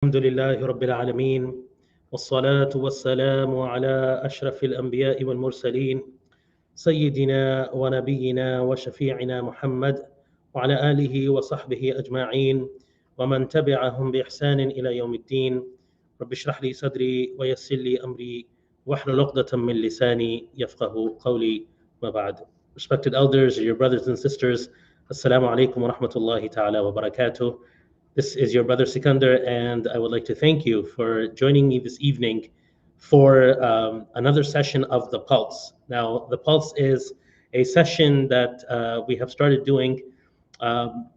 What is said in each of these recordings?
الحمد لله رب العالمين والصلاة والسلام على أشرف الأنبياء والمرسلين سيدنا ونبينا وشفيعنا محمد وعلى آله وصحبه أجمعين ومن تبعهم بإحسان إلى يوم الدين. رب اشرح لي صدري ويسر لي أمري واحلل عقدة من لساني يفقه قولي. ما بعد. Respected elders, your brothers and sisters, Assalamu alaikum wa rahmatullahi ta'ala wa barakatuh. This is your brother Sikander, and I would like to thank you for joining me this evening for another session of The Pulse. Now, The Pulse is a session that we have started doing um,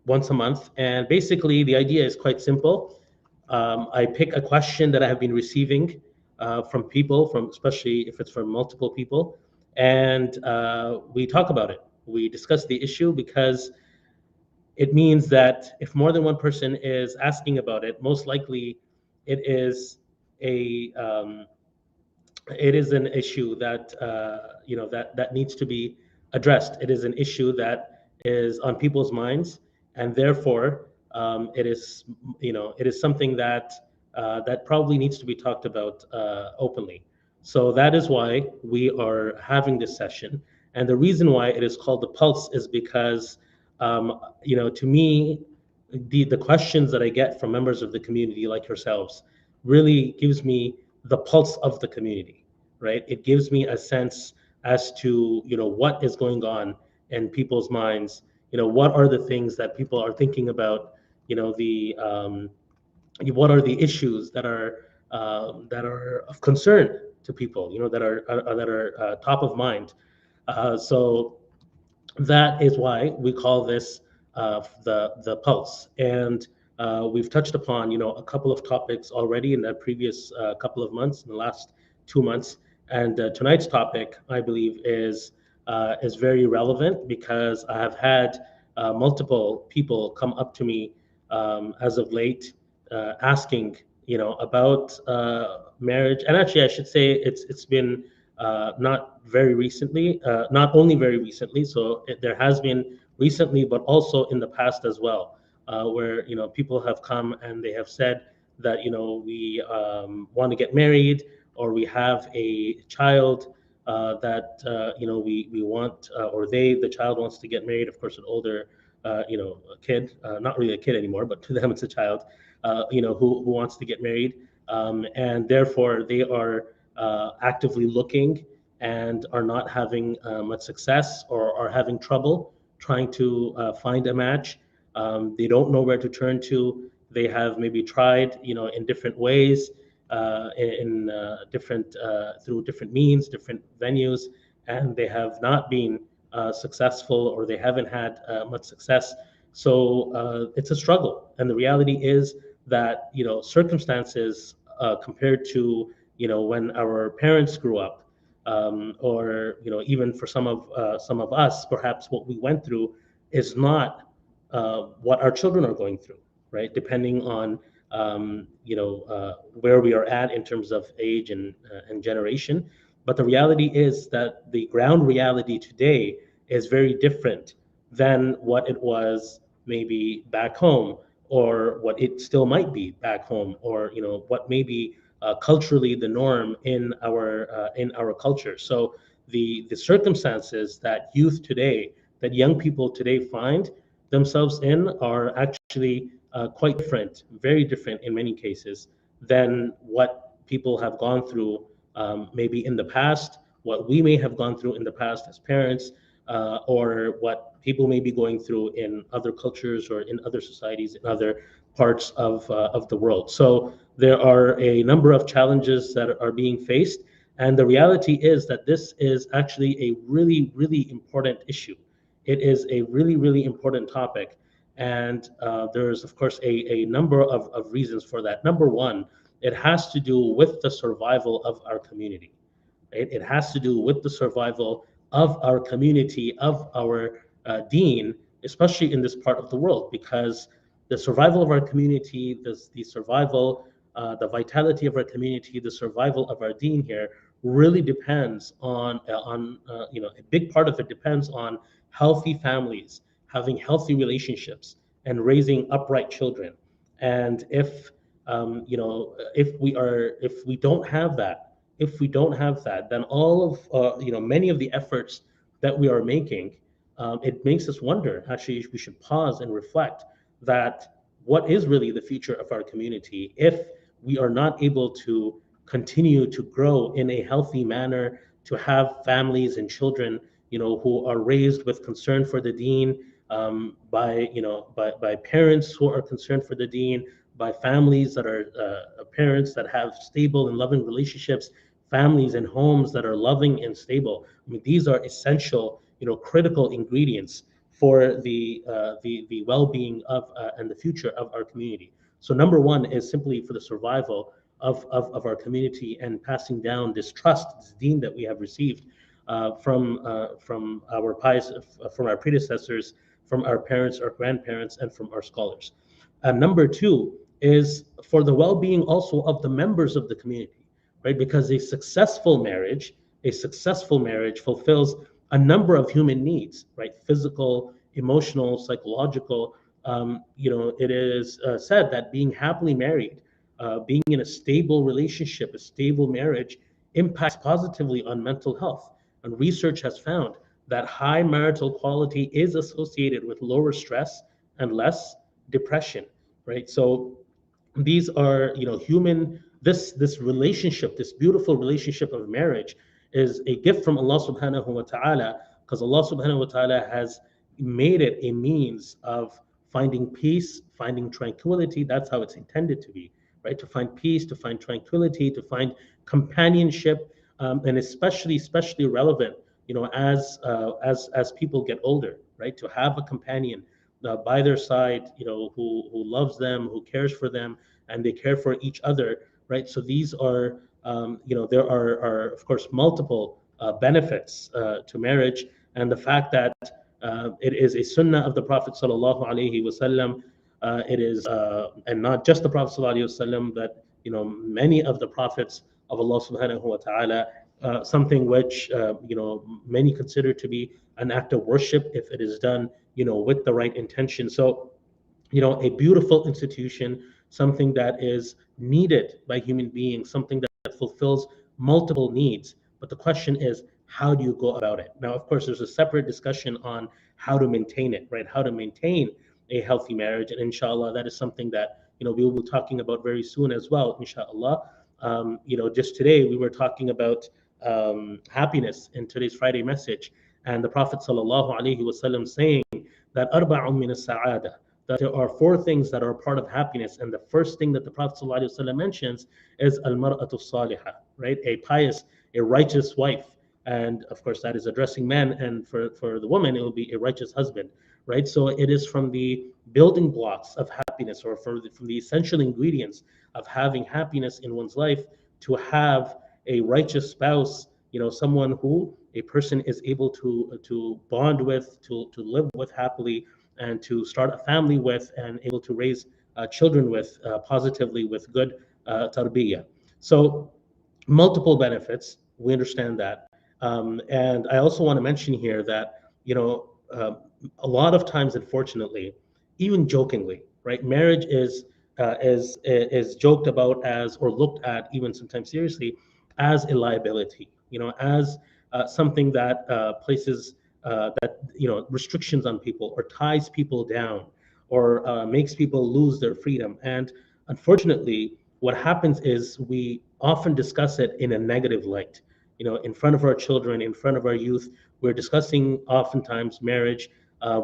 once a month, and basically the idea is quite simple. I pick a question that I have been receiving from people, from especially if it's from multiple people, and we talk about it. We discuss the issue because it means that if more than one person is asking about it, most likely it is a it is an issue that that needs to be addressed. It is an issue that is on people's minds, and therefore it is something that that probably needs to be talked about openly. So that is why we are having this session, and the reason why it is called the Pulse is because to me, the questions that I get from members of the community like yourselves really gives me the pulse of the community, right? It gives me a sense as to what is going on in people's minds. What are the things that people are thinking about? The what are the issues that are of concern to people? That are top of mind. So that is why we call this the pulse. And we've touched upon a couple of topics already in the previous couple of months, in the last 2 months. And tonight's topic, I believe, is very relevant because I have had multiple people come up to me as of late asking about marriage. And actually, I should say it's been not very recently, not only very recently. So there has been recently, but also in the past as well, where people have come and they have said that we want to get married, or we have a child that we want, or the child wants to get married. Of course, an older a kid, not really a kid anymore, but to them it's a child, who wants to get married, and therefore they are actively looking and are not having much success, or are having trouble trying to find a match. They don't know where to turn to. They have maybe tried, in different ways, in different through different means, different venues, and they have not been successful, or they haven't had much success. So it's a struggle, and the reality is that circumstances compared to when our parents grew up, or even for some of us, perhaps what we went through is not what our children are going through, right? Depending on where we are at in terms of age and generation. But the reality is that the ground reality today is very different than what it was maybe back home, or what it still might be back home, or what may be culturally the norm in our culture. So the circumstances that youth today, that young people today find themselves in, are actually quite different, very different in many cases, than what people have gone through maybe in the past, what we may have gone through in the past as parents, or what people may be going through in other cultures, or in other societies, in other parts of the world. So there are a number of challenges that are being faced, and the reality is that this is actually a really, really important issue. It is a really, really important topic, and there's of course a number of reasons for that. Number one, it has to do with the survival of our community. Right? It has to do with the survival of our community, of our deen, especially in this part of the world, because the survival of our community, the survival, the vitality of our community, the survival of our deen here really depends on a big part of it depends on healthy families, having healthy relationships, and raising upright children. And if If we don't have that, then all of many of the efforts that we are making, it makes us wonder. Actually, we should pause and reflect that what is really the future of our community if we are not able to continue to grow in a healthy manner, to have families and children, who are raised with concern for the deen, by parents who are concerned for the deen, by families that are parents that have stable and loving relationships, families and homes that are loving and stable. I mean, these are essential, critical ingredients for the well-being of and the future of our community. So number one is simply for the survival of our community and passing down this trust, this deen that we have received from our pious, from our predecessors, from our parents, our grandparents, and from our scholars. Number two is for the well-being also of the members of the community, right? Because a successful marriage fulfills a number of human needs, right? Physical, emotional, psychological. It is said that being happily married, being in a stable relationship, a stable marriage, impacts positively on mental health. And research has found that high marital quality is associated with lower stress and less depression, right? So these are, human, this relationship, this beautiful relationship of marriage is a gift from Allah subhanahu wa ta'ala, because Allah subhanahu wa ta'ala has made it a means of finding peace, finding tranquility. That's how it's intended to be, right? To find peace, to find tranquility, to find companionship, and especially relevant, as people get older, right? To have a companion by their side, who loves them, who cares for them, and they care for each other, right? So these are, there are of course multiple benefits to marriage, and the fact that it is a sunnah of the Prophet sallallahu alaihi wasallam. It is, and not just the Prophet sallallahu alaihi wasallam, but many of the prophets of Allah subhanahu wa taala. Something which many consider to be an act of worship if it is done with the right intention. So a beautiful institution, something that is needed by human beings, something that fulfills multiple needs. But the question is, how do you go about it? Now, of course, there's a separate discussion on how to maintain it, right? How to maintain a healthy marriage. And inshallah, that is something that, we will be talking about very soon as well, inshallah. Just today we were talking about happiness in today's Friday message. And the Prophet sallallahu alaihi wasallam saying that arba'un min as-sa'ada, that there are four things that are part of happiness. And the first thing that the Prophet ﷺ mentions is al-mar'atu salihah, right? A pious, a righteous wife. And of course, that is addressing men. And for the woman, it will be a righteous husband, right? So it is from the building blocks of happiness, or from the essential ingredients of having happiness in one's life, to have a righteous spouse, someone who a person is able to bond with, to live with happily, and to start a family with, and able to raise children with, positively, with good tarbiyah. So multiple benefits, we understand that. And I also want to mention here that, a lot of times, unfortunately, even jokingly, right, marriage is joked about as, or looked at even sometimes seriously, as a liability, as something that places that restrictions on people, or ties people down, or makes people lose their freedom. And unfortunately, what happens is we often discuss it in a negative light. In front of our children, in front of our youth, we're discussing oftentimes marriage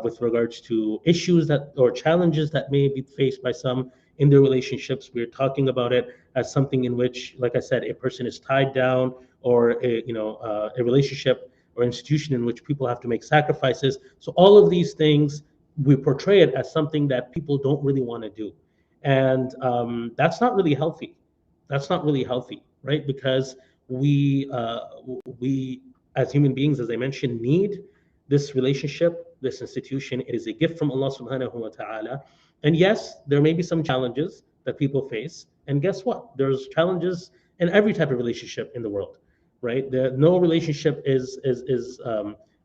with regards to issues that, or challenges that may be faced by some in their relationships. We're talking about it as something in which, like I said, a person is tied down, or a relationship or institution in which people have to make sacrifices. So all of these things, we portray it as something that people don't really want to do, and that's not really healthy. That's not really healthy, right? Because we as human beings, as I mentioned, need this relationship, this institution. It is a gift from Allah subhanahu wa ta'ala. And yes, there may be some challenges that people face. And guess what? There's challenges in every type of relationship in the world, right? No relationship is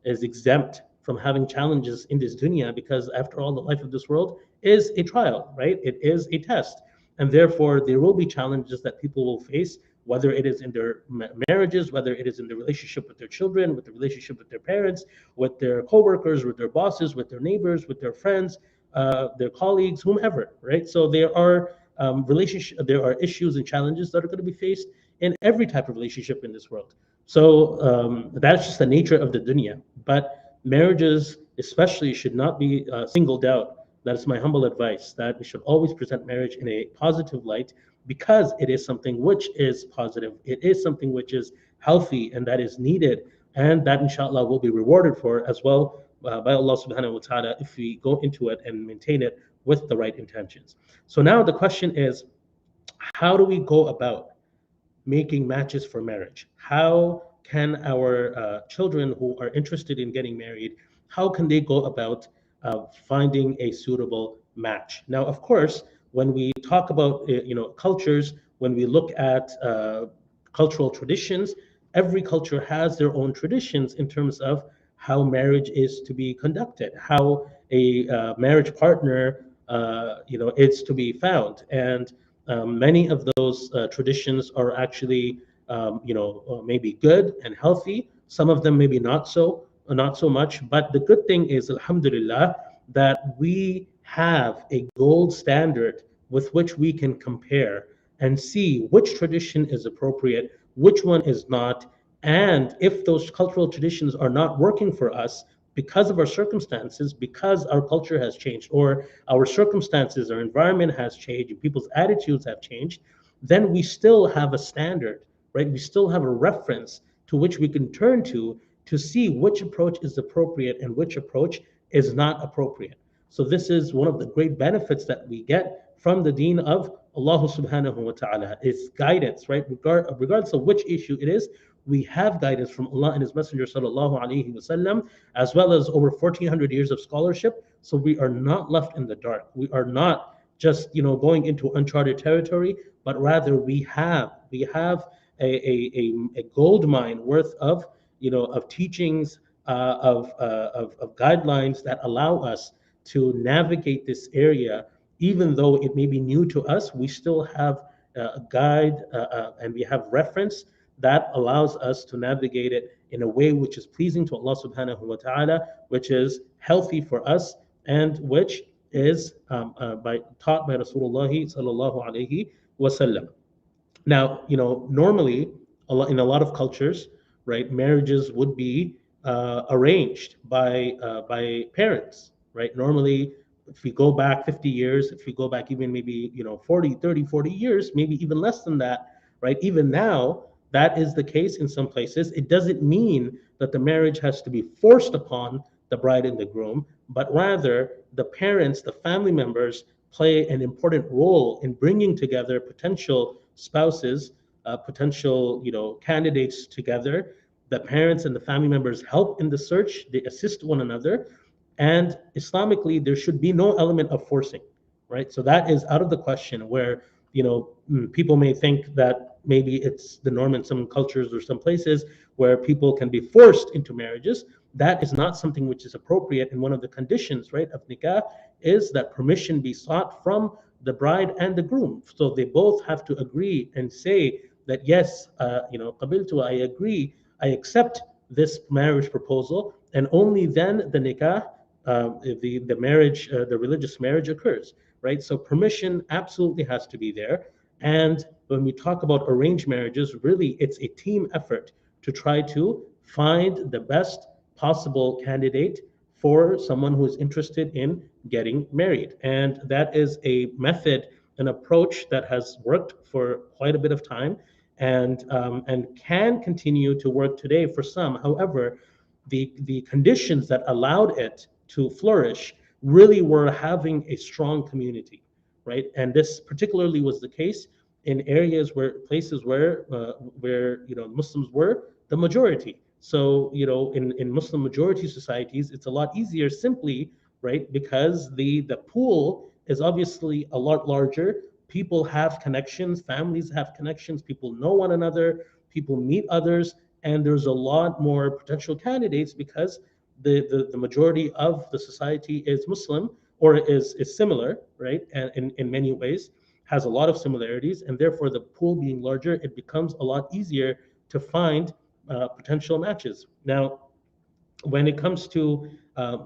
exempt from having challenges in this dunya, because after all, the life of this world is a trial, right? It is a test. and therefore there will be challenges that people will face, whether it is in their marriages, whether it is in the relationship with their children, with the relationship with their parents, with their coworkers, with their bosses, with their neighbors, with their friends, their colleagues, whomever, right? So there are issues and challenges that are going to be faced in every type of relationship in this world. So that's just the nature of the dunya. But marriages, especially, should not be singled out. That is my humble advice, that we should always present marriage in a positive light, because it is something which is positive. It is something which is healthy and that is needed, and that inshallah will be rewarded for as well by Allah subhanahu wa ta'ala if we go into it and maintain it with the right intentions. So now the question is, how do we go about making matches for marriage? How can our children who are interested in getting married, how can they go about finding a suitable match? Now, of course, when we talk about cultures, when we look at cultural traditions, every culture has their own traditions in terms of how marriage is to be conducted, how a marriage partner is to be found, and many of those traditions are actually, maybe good and healthy. Some of them maybe not so much. But the good thing is, alhamdulillah, that we have a gold standard with which we can compare and see which tradition is appropriate, which one is not, and if those cultural traditions are not working for us because of our circumstances, because our culture has changed, or our circumstances, our environment has changed, and people's attitudes have changed, then we still have a standard, right? We still have a reference to which we can turn to see which approach is appropriate and which approach is not appropriate. So this is one of the great benefits that we get from the deen of Allah subhanahu wa ta'ala. It's guidance, right? Regardless of which issue it is, we have guidance from Allah and His Messenger sallallahu alaihi wasallam, as well as over 1400 years of scholarship. So we are not left in the dark. We are not just going into uncharted territory, but rather we have a gold mine worth of teachings, of guidelines that allow us to navigate this area. Even though it may be new to us, we still have a guide, and we have reference that allows us to navigate it in a way which is pleasing to Allah subhanahu wa ta'ala, which is healthy for us, and which is taught by Rasulullah sallallahu alayhi wasallam. Now, normally, in a lot of cultures, right, marriages would be arranged by parents, right? Normally, if we go back 50 years, if we go back even maybe 40, 30, 40 years, maybe even less than that, right? Even now, that is the case in some places. It doesn't mean that the marriage has to be forced upon the bride and the groom, but rather the parents, the family members, play an important role in bringing together potential spouses, potential candidates together. The parents and the family members help in the search. They assist one another, and Islamically there should be no element of forcing, right? So that is out of the question. Where people may think that maybe it's the norm in some cultures or some places where people can be forced into marriages. That is not something which is appropriate. And one of the conditions, right, of nikah is that permission be sought from the bride and the groom. So they both have to agree and say that yes, qabiltu, I agree, I accept this marriage proposal, and only then the nikah, the marriage, the religious marriage occurs, right? So permission absolutely has to be there. And when we talk about arranged marriages, really it's a team effort to try to find the best possible candidate for someone who is interested in getting married. And that is a method, an approach that has worked for quite a bit of time, and can continue to work today for some. However, the conditions that allowed it to flourish really were having a strong community, right? And this particularly was the case in areas places where Muslims were the majority. So in Muslim majority societies, it's a lot easier, simply, right, because the pool is obviously a lot larger. People have connections, families have connections, people know one another, people meet others, and there's a lot more potential candidates because the majority of the society is Muslim, or is similar, right, and in many ways. has a lot of similarities, and therefore the pool being larger, it becomes a lot easier to find potential matches. Now, when it comes to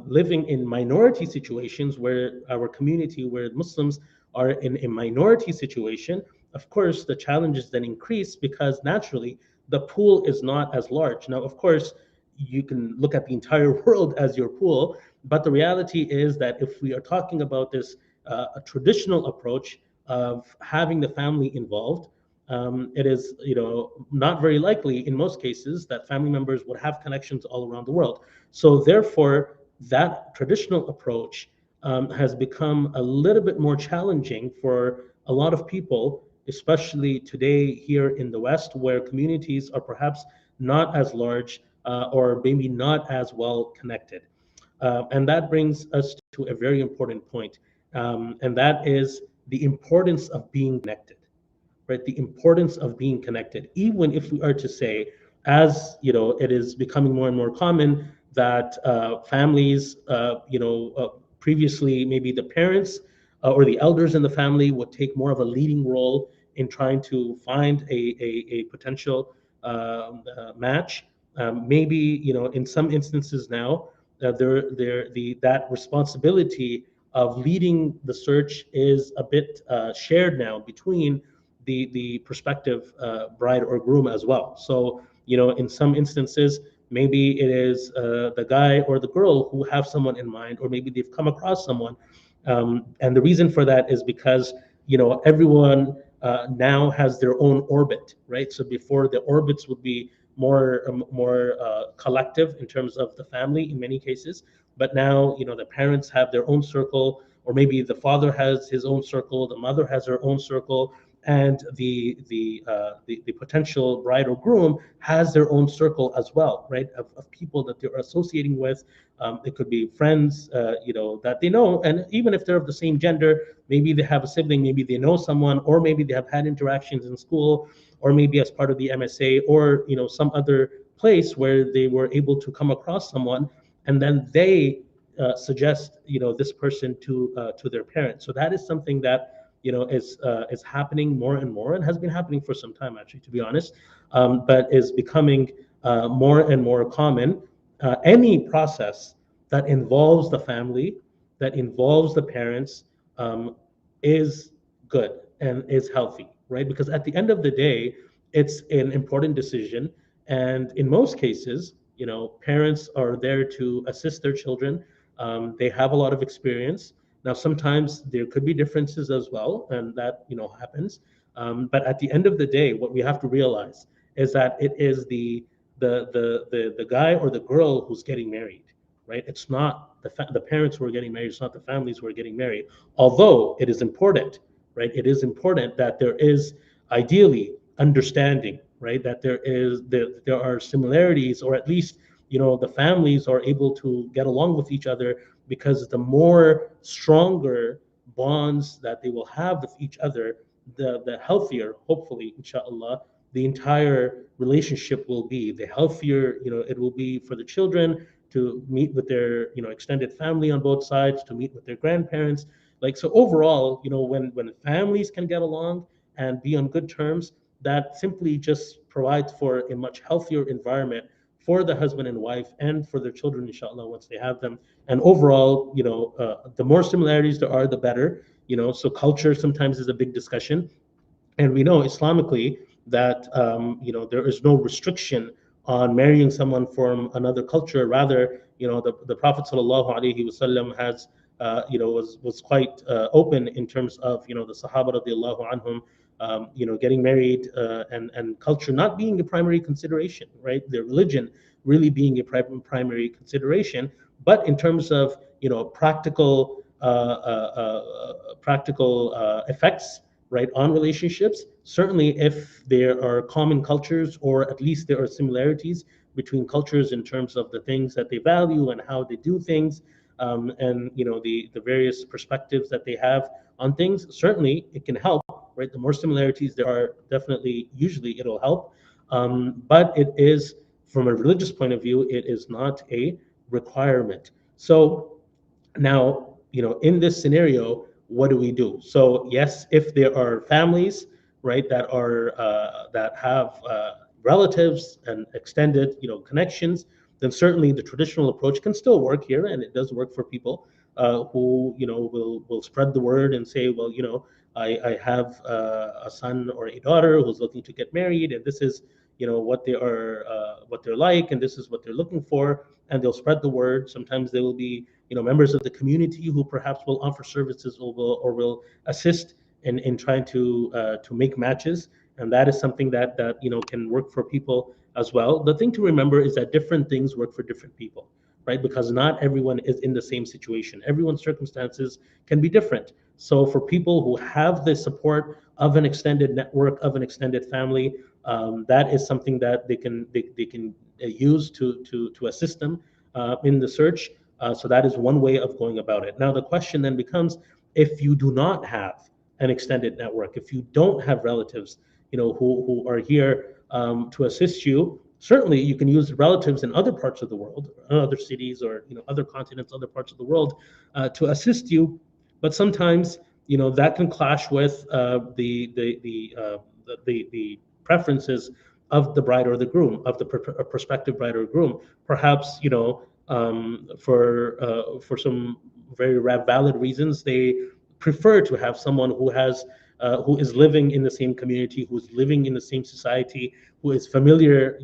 living in minority situations where our community, where Muslims are in a minority situation, of course, the challenges then increase because naturally the pool is not as large. Now, of course, you can look at the entire world as your pool, but the reality is that if we are talking about this a traditional approach of having the family involved, it is, not very likely in most cases that family members would have connections all around the world. So therefore, that traditional approach has become a little bit more challenging for a lot of people, especially today here in the West, where communities are perhaps not as large or maybe not as well connected. And that brings us to a very important point, and that is the importance of being connected, right? The importance of being connected, even if we are to say, as it is becoming more and more common that families, previously maybe the parents or the elders in the family would take more of a leading role in trying to find a potential match. Maybe in some instances now, that responsibility of leading the search is a bit shared now between the prospective bride or groom as well. So, in some instances, maybe it is the guy or the girl who have someone in mind, or maybe they've come across someone. And the reason for that is because, everyone now has their own orbit, right? So before, the orbits would be more collective in terms of the family in many cases. But now, the parents have their own circle, or maybe the father has his own circle, the mother has her own circle, and the potential bride or groom has their own circle as well, right? Of people that they're associating with. It could be friends, that they know, and even if they're of the same gender, maybe they have a sibling, maybe they know someone, or maybe they have had interactions in school, or maybe as part of the MSA, or some other place where they were able to come across someone, and then they suggest this person to their parents. So that is something that is happening more and more, and has been happening for some time actually, to be honest, but is becoming more and more common. Any process that involves the family, that involves the parents, um, is good and is healthy, right? Because at the end of the day, it's an important decision, and in most cases, parents are there to assist their children. They have a lot of experience. Now, sometimes there could be differences as well, and that happens. But at the end of the day, what we have to realize is that it is the guy or the girl who's getting married, right? It's not the parents who are getting married. It's not the families who are getting married. Although it is important, right? It is important that there is ideally understanding, right? That there are similarities, or at least the families are able to get along with each other, because the more stronger bonds that they will have with each other, the healthier, hopefully, inshallah, the entire relationship will be. The healthier it will be for the children to meet with their extended family on both sides, to meet with their grandparents. Like, so overall, when families can get along and be on good terms, that simply just provides for a much healthier environment for the husband and wife, and for their children, inshallah, once they have them. And overall, the more similarities there are, the better. So culture sometimes is a big discussion, and we know Islamically that there is no restriction on marrying someone from another culture. Rather, the Prophet sallallahu alaihi wasallam has was quite open in terms of the Sahaba radiallahu anhum, getting married, and culture not being a primary consideration, right? Their religion really being a primary consideration, but in terms of practical effects, right, on relationships. Certainly, if there are common cultures, or at least there are similarities between cultures in terms of the things that they value and how they do things, and the various perspectives that they have on things, certainly it can help, right? The more similarities there are, definitely, usually it'll help. But it is, from a religious point of view, it is not a requirement. So now, in this scenario, what do we do? So yes, if there are families, right, that have relatives and extended, connections, then certainly the traditional approach can still work here, and it does work for people who, will spread the word and say, well, I have a son or a daughter who's looking to get married, and this is, what they're like, and this is what they're looking for, and they'll spread the word. Sometimes they will be, members of the community who perhaps will offer services or will assist in trying to make matches, and that is something that can work for people as well. The thing to remember is that different things work for different people, right? Because not everyone is in the same situation. Everyone's circumstances can be different. So for people who have the support of an extended network, of an extended family, that is something that they can use to assist them in the search. So that is one way of going about it. Now the question then becomes, if you do not have an extended network, if you don't have relatives, who are here to assist you, certainly you can use relatives in other parts of the world, other cities, or other continents, other parts of the world, to assist you. But sometimes that can clash with the preferences of the bride or the groom, of the prospective bride or groom. Perhaps for some very valid reasons, they prefer to have someone who is living in the same community, who is living in the same society, who is familiar,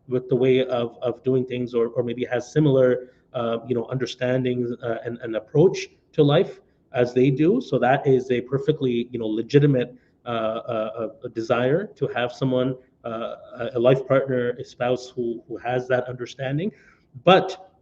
with the way of doing things, or maybe has similar, understandings and approach to life as they do. So that is a perfectly, legitimate a desire to have someone, a life partner, a spouse who has that understanding. But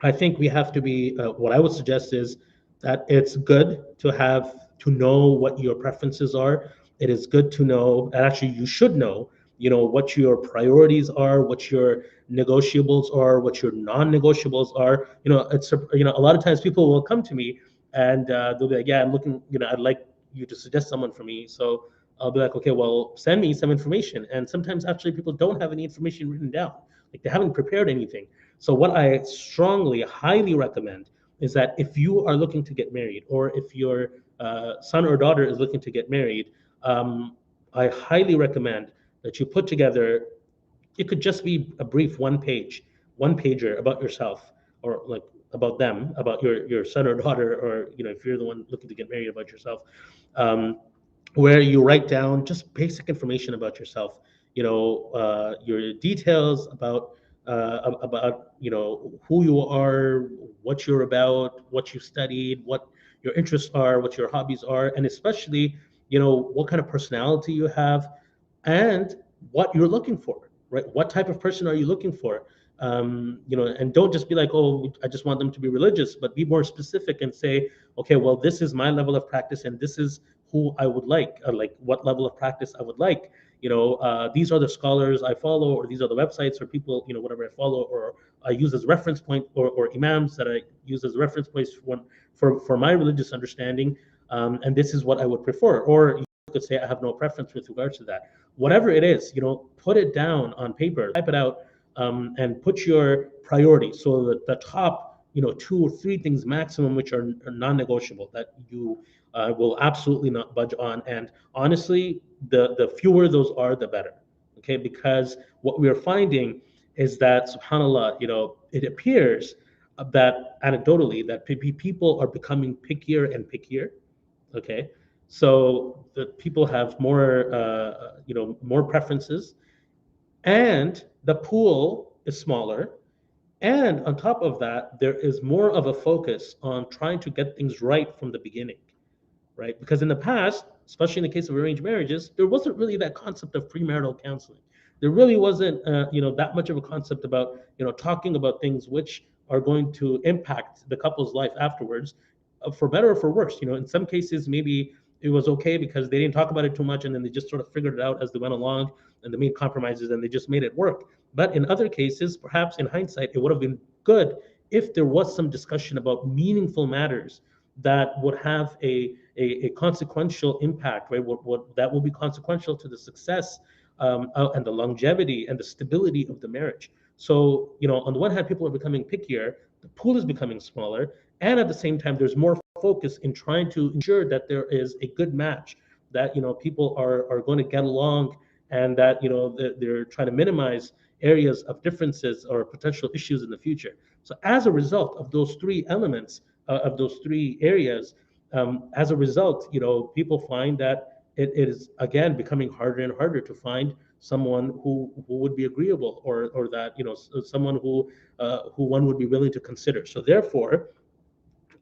I think we have to be, what I would suggest is that it's good to know what your preferences are. It is good to know, and actually you should know, what your priorities are, what your negotiables are, what your non-negotiables are. A lot of times people will come to me and they'll be like, yeah, I'm looking, I'd like you to suggest someone for me. So I'll be like, okay, well, send me some information. And sometimes actually people don't have any information written down. Like they haven't prepared anything. So what I strongly, highly recommend is that if you are looking to get married, or if your son or daughter is looking to get married, I highly recommend that you put together. It could just be a brief one pager about yourself, or like about them, about your son or daughter, or if you're the one looking to get married, about yourself. Um, where you write down just basic information about yourself, your details about who you are, what you're about, what you studied, what your interests are, what your hobbies are, and especially what kind of personality you have, and what you're looking for, right? What type of person are you looking for? And don't just be like, oh, I just want them to be religious, but be more specific and say, okay, well, this is my level of practice, and this is who I would like what level of practice I would like. These are the scholars I follow, or these are the websites or people, whatever I follow, or I use as reference point, or imams that I use as reference points for my religious understanding, and this is what I would prefer. Or you could say, I have no preference with regards to that. Whatever it is, put it down on paper, type it out, and put your priorities. So the top, two or three things maximum, which are non-negotiable, that you will absolutely not budge on. And honestly, the fewer those are, the better. Okay, because what we are finding is that, subhanallah, it appears that anecdotally that people are becoming pickier and pickier. Okay, so the people have more, more preferences, and the pool is smaller. And on top of that, there is more of a focus on trying to get things right from the beginning, right? Because in the past, especially in the case of arranged marriages, there wasn't really that concept of premarital counseling. There really wasn't, that much of a concept about, talking about things which are going to impact the couple's life afterwards, for better or for worse. In some cases, maybe it was okay because they didn't talk about it too much, and then they just sort of figured it out as they went along, and they made compromises, and they just made it work. But in other cases, perhaps in hindsight, it would have been good if there was some discussion about meaningful matters that would have a consequential impact, right? What that will be consequential to the success, and the longevity and the stability of the marriage. So, on the one hand, people are becoming pickier, the pool is becoming smaller, and at the same time, there's more focused in trying to ensure that there is a good match, that people are going to get along, and that they're trying to minimize areas of differences or potential issues in the future. So as a result of those three elements, of those three areas, as a result, people find that it is again becoming harder and harder to find someone who would be agreeable, or that someone who one would be willing to consider. So therefore,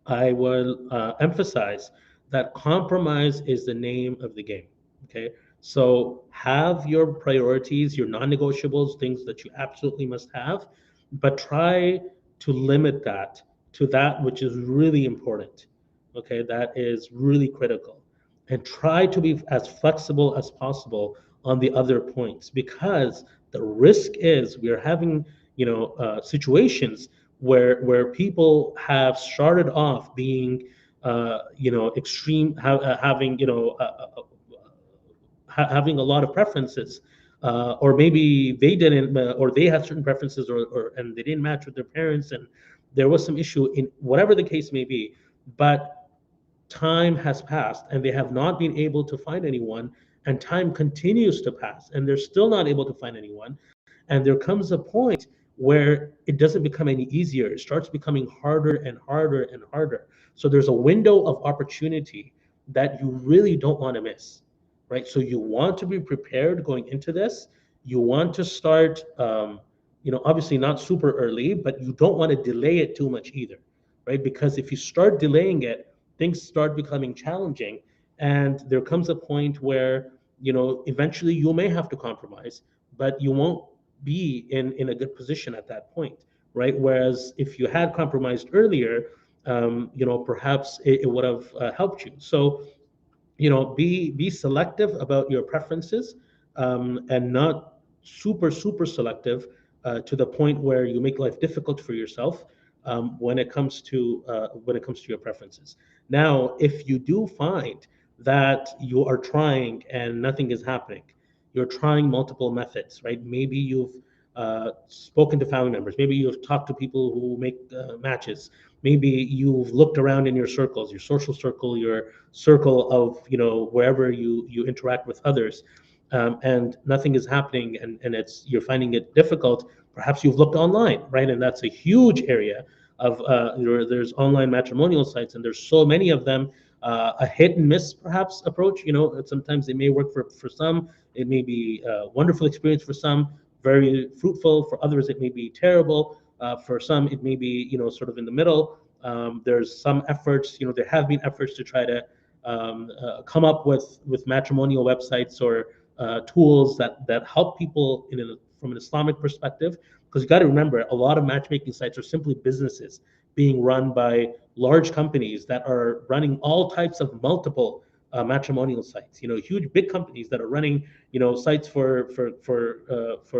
I will emphasize that compromise is the name of the game. Okay. So have your priorities, your non negotiables, things that you absolutely must have, but try to limit that to that which is really important. Okay. That is really critical. And try to be as flexible as possible on the other points, because the risk is we are having situations where people have started off being extreme, having having a lot of preferences, or maybe they didn't, or they had certain preferences, or and they didn't match with their parents, and there was some issue in whatever the case may be. But time has passed and they have not been able to find anyone, and time continues to pass and they're still not able to find anyone, and there comes a point where it doesn't become any easier. It starts becoming harder and harder and harder. So there's a window of opportunity that you really don't want to miss, right? So you want to be prepared going into this. You want to start, obviously not super early, but you don't want to delay it too much either, right? Because if you start delaying it, things start becoming challenging, and there comes a point where eventually you may have to compromise, but you won't be in a good position at that point, right? Whereas if you had compromised earlier, perhaps it would have helped you. So be selective about your preferences, and not super selective, to the point where you make life difficult for yourself, when it comes to your preferences. Now, if you do find that you are trying and nothing is happening, you're trying multiple methods, right? Maybe you've spoken to family members, maybe you've talked to people who make matches, maybe you've looked around in your circles, your social circle, your circle of wherever you interact with others, and nothing is happening, and you're finding it difficult. Perhaps you've looked online, right? And that's a huge area of there's online matrimonial sites, and there's so many of them. A hit and miss perhaps approach. Sometimes it may work for some. It may be a wonderful experience for some, very fruitful. For others, it may be terrible. For some, it may be sort of in the middle. There's some efforts. There have been efforts to try to come up with matrimonial websites, or tools that help people from an Islamic perspective. Because you got to remember, a lot of matchmaking sites are simply businesses being run by large companies that are running all types of multiple matrimonial sites. Huge big companies that are running sites for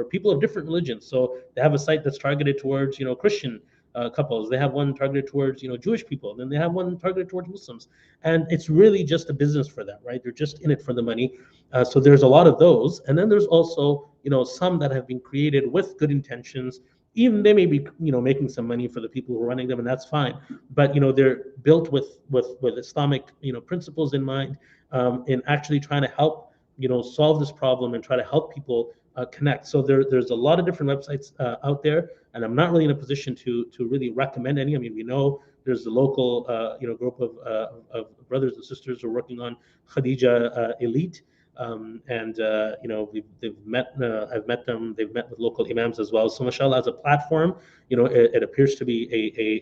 people of different religions. So they have a site that's targeted towards Christian couples. They have one targeted towards Jewish people. Then they have one targeted towards Muslims, and it's really just a business for them, right? They're just in it for the money. So there's a lot of those, and then there's also some that have been created with good intentions. Even they may be making some money for the people who are running them, and that's fine. But they're built with Islamic principles in mind, in actually trying to help solve this problem and try to help people connect. So there's a lot of different websites out there, and I'm not really in a position to really recommend any. I mean, we know there's the local group of brothers and sisters who are working on Khadija Elite, and they've met. I've met them. They've met with local imams as well. So, mashallah, as a platform, it appears to be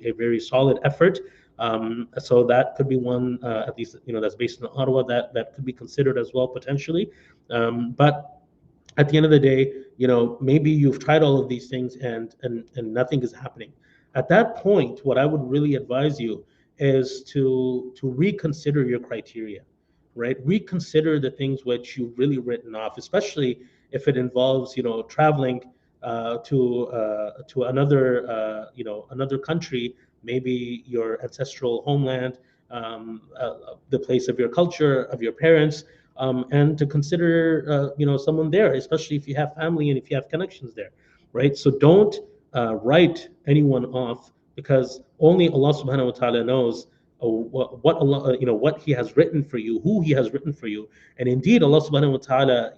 a very solid effort. So that could be one, at least that's based in Ottawa, that could be considered as well potentially. But at the end of the day, maybe you've tried all of these things, and nothing is happening. At that point, what I would really advise you is to reconsider your criteria, right? Reconsider the things which you've really written off, especially if it involves traveling to another another country, maybe your ancestral homeland, the place of your culture, of your parents, and to consider someone there, especially if you have family and if you have connections there, right? So don't write anyone off, because only Allah subhanahu wa ta'ala knows what Allah, what He has written for you, who He has written for you. And indeed, Allah subhanahu wa ta'ala,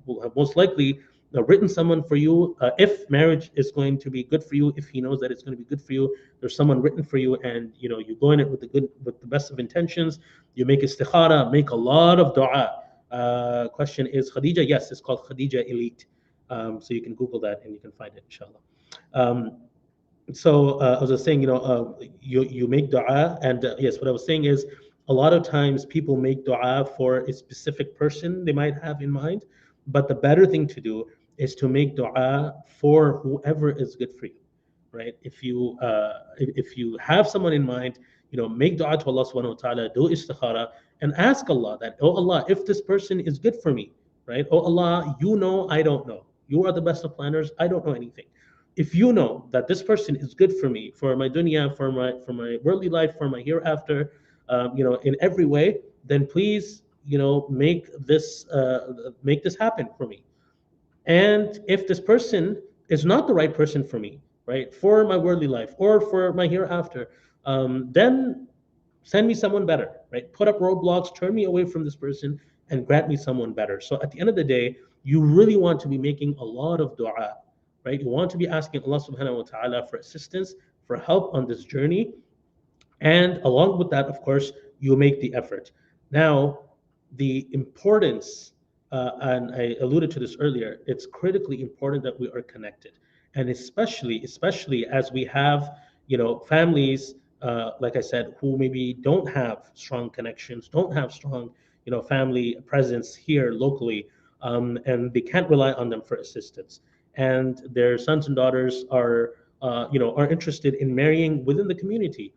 will have most likely written someone for you. If marriage is going to be good for you, if He knows that it's going to be good for you, there's someone written for you, and you go in it with the best of intentions. You make istikhara, make a lot of dua. Question is Khadija? Yes, it's called Khadija Elite. So you can Google that and you can find it, inshallah. Um, so as I was saying, you make dua, and yes, what I was saying is a lot of times people make dua for a specific person they might have in mind, but the better thing to do is to make dua for whoever is good for you, right? If you have someone in mind, make dua to Allah subhanahu wa ta'ala, do istikhara, and ask Allah that, oh Allah, if this person is good for me, right? Oh Allah, you know I don't know. You are the best of planners. I don't know anything. If you know that this person is good for me, for my dunya, for my worldly life, for my hereafter, in every way, then please, make this happen for me. And if this person is not the right person for me, right, for my worldly life or for my hereafter, then send me someone better, right? Put up roadblocks, turn me away from this person, and grant me someone better. So at the end of the day, you really want to be making a lot of dua, right? You want to be asking Allah subhanahu wa ta'ala for assistance, for help on this journey. And along with that, of course, you make the effort. Now, the importance, and I alluded to this earlier, it's critically important that we are connected. And especially as we have, families, like I said, who maybe don't have strong connections, don't have strong, family presence here locally, and they can't rely on them for assistance. And their sons and daughters are interested in marrying within the community.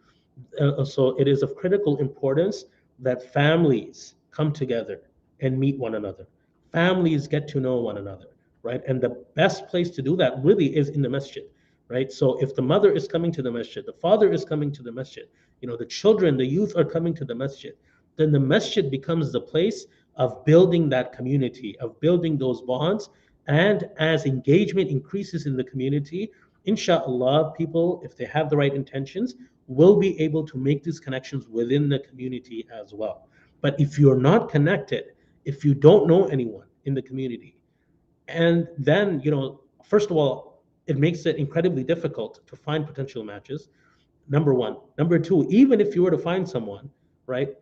So it is of critical importance that families come together and meet one another. Families get to know one another, right? And the best place to do that really is in the masjid, right? So if the mother is coming to the masjid, the father is coming to the masjid, the children, the youth are coming to the masjid, then the masjid becomes the place of building that community, of building those bonds. And as engagement increases in the community, inshallah, people, if they have the right intentions, will be able to make these connections within the community as well. But if you're not connected, if you don't know anyone in the community, and then, first of all, it makes it incredibly difficult to find potential matches. Number one. Number two, even if you were to find someone, right,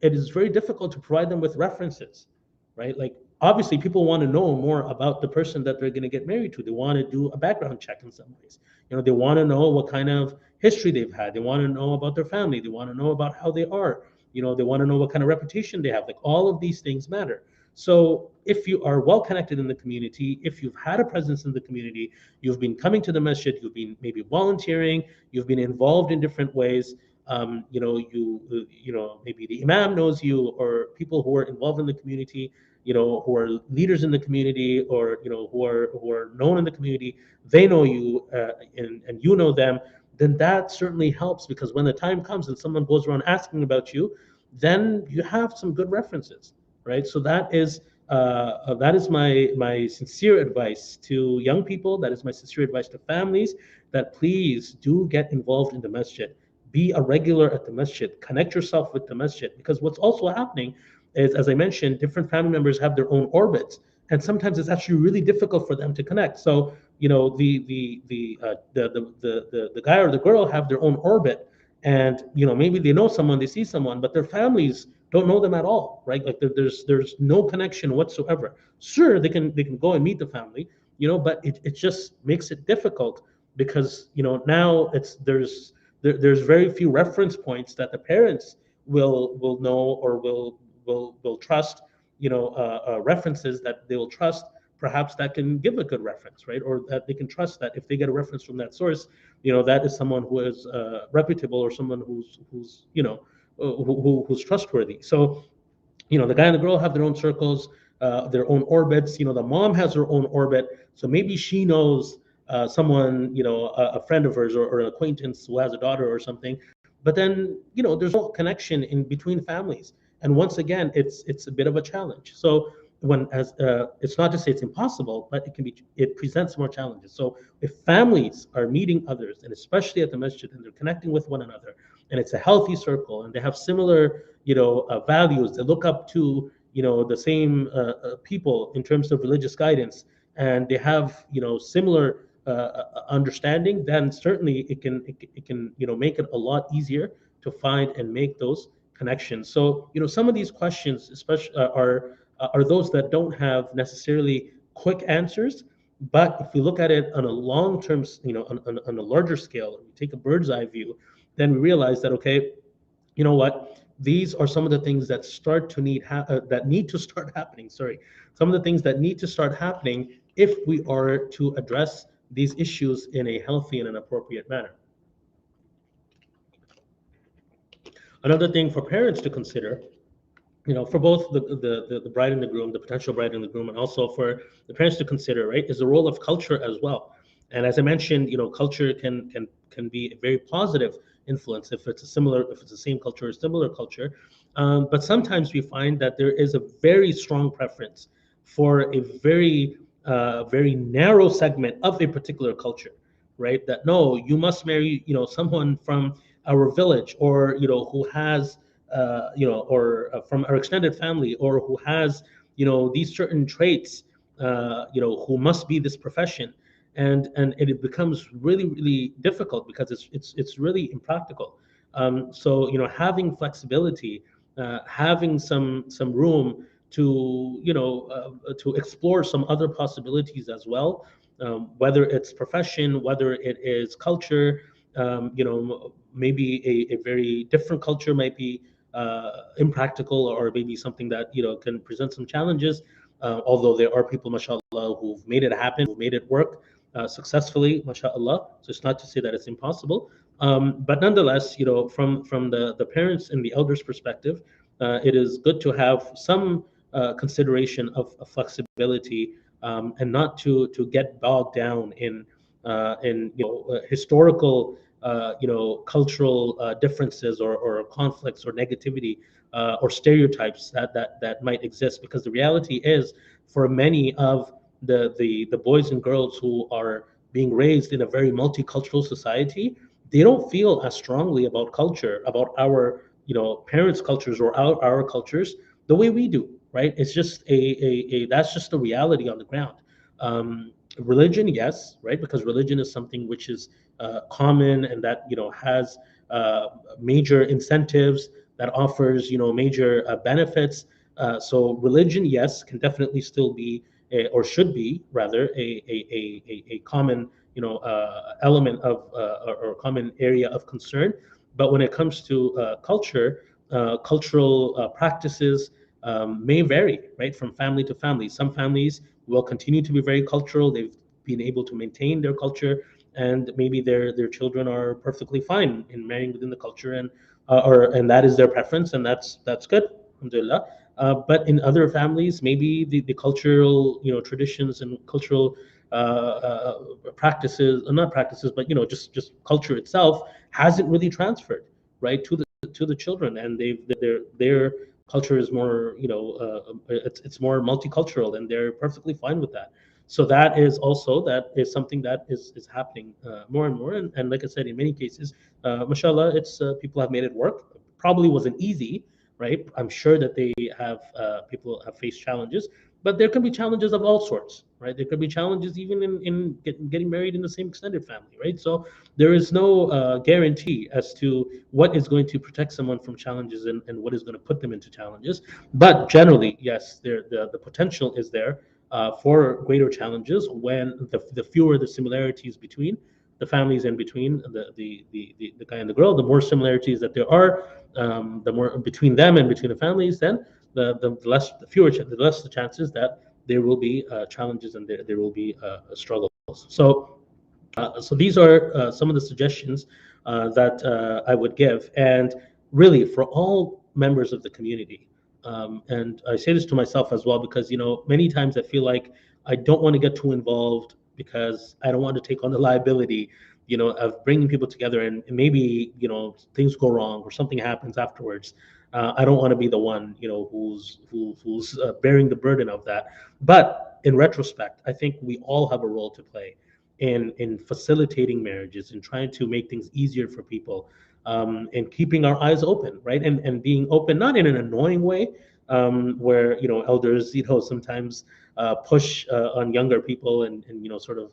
it is very difficult to provide them with references, right? Like, obviously people want to know more about the person that they're going to get married to. They want to do a background check in some ways. They want to know what kind of history they've had. They want to know about their family. They want to know about how they are. They want to know what kind of reputation they have. Like, all of these things matter. So if you are well connected in the community, if you've had a presence in the community, you've been coming to the masjid, you've been maybe volunteering, you've been involved in different ways, maybe the imam knows you, or people who are involved in the community, who are leaders in the community, or who are known in the community, they know you, and you know them. Then that certainly helps, because when the time comes and someone goes around asking about you, then you have some good references, right? So that is my sincere advice to young people. That is my sincere advice to families, that please do get involved in the masjid. Be a regular at the masjid. Connect yourself with the masjid, because what's also happening is, as I mentioned, different family members have their own orbits, and sometimes it's actually really difficult for them to connect. So the guy or the girl have their own orbit, and maybe they know someone, they see someone, but their families don't know them at all, right? Like, there's no connection whatsoever. Sure, they can go and meet the family, but it just makes it difficult, because now there's very few reference points that the parents will know, or will trust, references that they will trust, perhaps, that can give a good reference, right? Or that they can trust, that if they get a reference from that source, that is someone who is reputable, or someone who's trustworthy. So the guy and the girl have their own circles, their own orbits. The mom has her own orbit, so maybe she knows someone, a friend of hers, or an acquaintance who has a daughter or something. But then, there's no connection in between families, and once again, it's a bit of a challenge. So it's not to say it's impossible, but it presents more challenges. So if families are meeting others, and especially at the masjid, and they're connecting with one another, and it's a healthy circle, and they have similar, values. They look up to, the same people in terms of religious guidance, and they have, similar understanding, then certainly it can make it a lot easier to find and make those connections. So, some of these questions, especially, are those that don't have necessarily quick answers. But if we look at it on a long term, on a larger scale, we take a bird's eye view, then we realize that, okay, you know what? These are some of the things that that need to start happening. Sorry, some of the things that need to start happening if we are to address these issues in a healthy and an appropriate manner. Another thing for parents to consider, for both the bride and the groom, the potential bride and the groom, and also for the parents to consider, right, is the role of culture as well. And as I mentioned, culture can be a very positive influence if it's the same culture or similar culture. But sometimes we find that there is a very strong preference for a very narrow segment of a particular culture, right? That no, you must marry, someone from our village, or who has or from our extended family, or who has, these certain traits, who must be this profession, and it becomes really, really difficult because it's really impractical. So, having flexibility, having some room to, to explore some other possibilities as well, whether it's profession, whether it is culture, maybe a very different culture might be impractical, or maybe something that can present some challenges. Although there are people, mashallah, who've made it happen, who've made it work successfully, mashallah. So it's not to say that it's impossible, but nonetheless, from the parents and the elders' perspective, it is good to have some consideration of flexibility, and not to get bogged down in historical, cultural differences, or conflicts, or negativity, or stereotypes that might exist. Because the reality is, for many of the boys and girls who are being raised in a very multicultural society, they don't feel as strongly about culture, about our, parents' cultures, or our cultures, the way we do. Right? It's just a that's just the reality on the ground. Religion, yes, right, because religion is something which is common, and that has major incentives, that offers major benefits. So religion, yes, can definitely still be or should be rather a common element of or common area of concern. But when it comes to culture, cultural practices may vary, right, from family to family. Some families will continue to be very cultural. They've been able to maintain their culture, and maybe their children are perfectly fine in marrying within the culture, and that is their preference, and that's good, alhamdulillah. But in other families, maybe the cultural traditions and cultural practices, not practices, but just culture itself hasn't really transferred, right, to the children, and their culture is more, it's more multicultural, and they're perfectly fine with that. So that is something that is happening more and more, and like I said, in many cases, mashallah, it's people have made it work. Probably wasn't easy, right? I'm sure that they have people have faced challenges, but there can be challenges of all sorts, right? There could be challenges even in getting married in the same extended family, right? So there is no guarantee as to what is going to protect someone from challenges, and what is going to put them into challenges. But generally, yes, the potential is there for greater challenges when the fewer the similarities between the families, and between the guy and the girl. The more similarities that there are, the more between them and between the families, then the less the chances that there will be challenges, and there will be struggles. So these are some of the suggestions that I would give, and really for all members of the community. And I say this to myself as well, because many times I feel like I don't want to get too involved, because I don't want to take on the liability, of bringing people together, and maybe things go wrong or something happens afterwards. I don't want to be the one who's bearing the burden of that. But in retrospect, I think we all have a role to play in facilitating marriages, in trying to make things easier for people, and keeping our eyes open, right? And being open, not in an annoying way, where elders sometimes push on younger people and sort of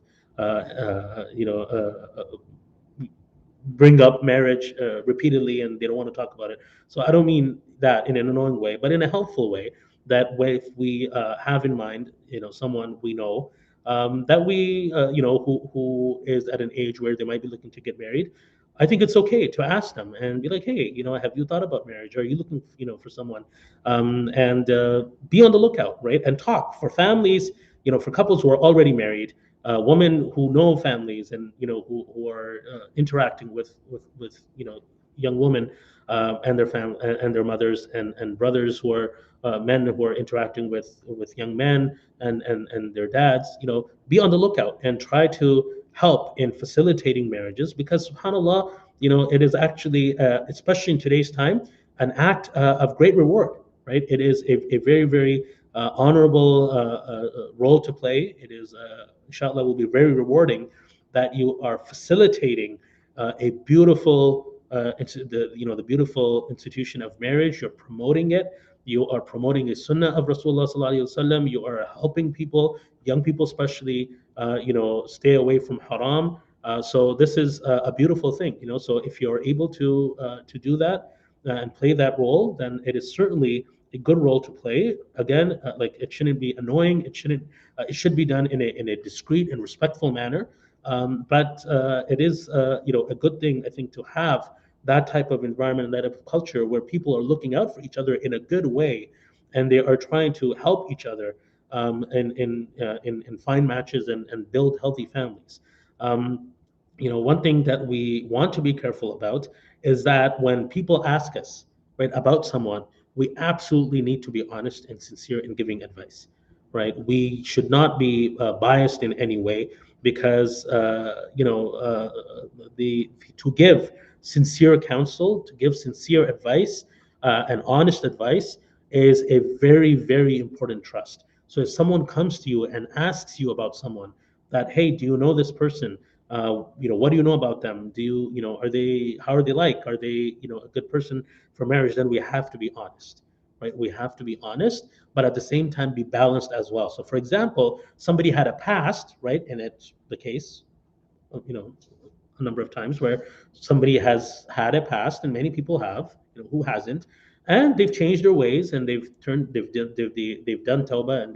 bring up marriage repeatedly and they don't want to talk about it. So I don't mean that in an annoying way, but in a helpful way. That way, if we have in mind, someone we know that we, who is at an age where they might be looking to get married, I think it's okay to ask them and be like, hey, have you thought about marriage? Are you looking, for someone? And be on the lookout, right? And talk for families, for couples who are already married, women who know families and who are interacting with young women and their family and their mothers and brothers who are men who are interacting with young men and their dads. Be on the lookout and try to help in facilitating marriages, because subhanallah, it is actually especially in today's time, an act of great reward, right? It is a very, very honorable role to play. It is inshallah will be very rewarding that you are facilitating a beautiful the beautiful institution of marriage. You're promoting it. You are promoting a sunnah of Rasulullah sallallahu alaihi wasallam. You are helping people, young people especially, stay away from haram. So this is a beautiful thing. So if you're able to do that and play that role, then it is certainly a good role to play. Again, like it shouldn't be annoying. It should be done in a discreet and respectful manner. But it is a good thing, I think, to have that type of environment and that type of culture where people are looking out for each other in a good way, and they are trying to help each other in find matches and build healthy families. Um, One thing that we want to be careful about is that when people ask us, right, about someone, we absolutely need to be honest and sincere in giving advice, right? We should not be biased in any way, because the to give sincere counsel, to give sincere advice and honest advice is a very, very important trust. So if someone comes to you and asks you about someone, that, hey, do you know this person? What do you know about them? Do you, are they, how are they like? Are they, a good person for marriage? Then we have to be honest, right? We have to be honest, but at the same time be balanced as well. So, for example, somebody had a past, right? And it's the case, you know, a number of times where somebody has had a past, and many people have, who hasn't, and they've changed their ways and they've done tawbah, and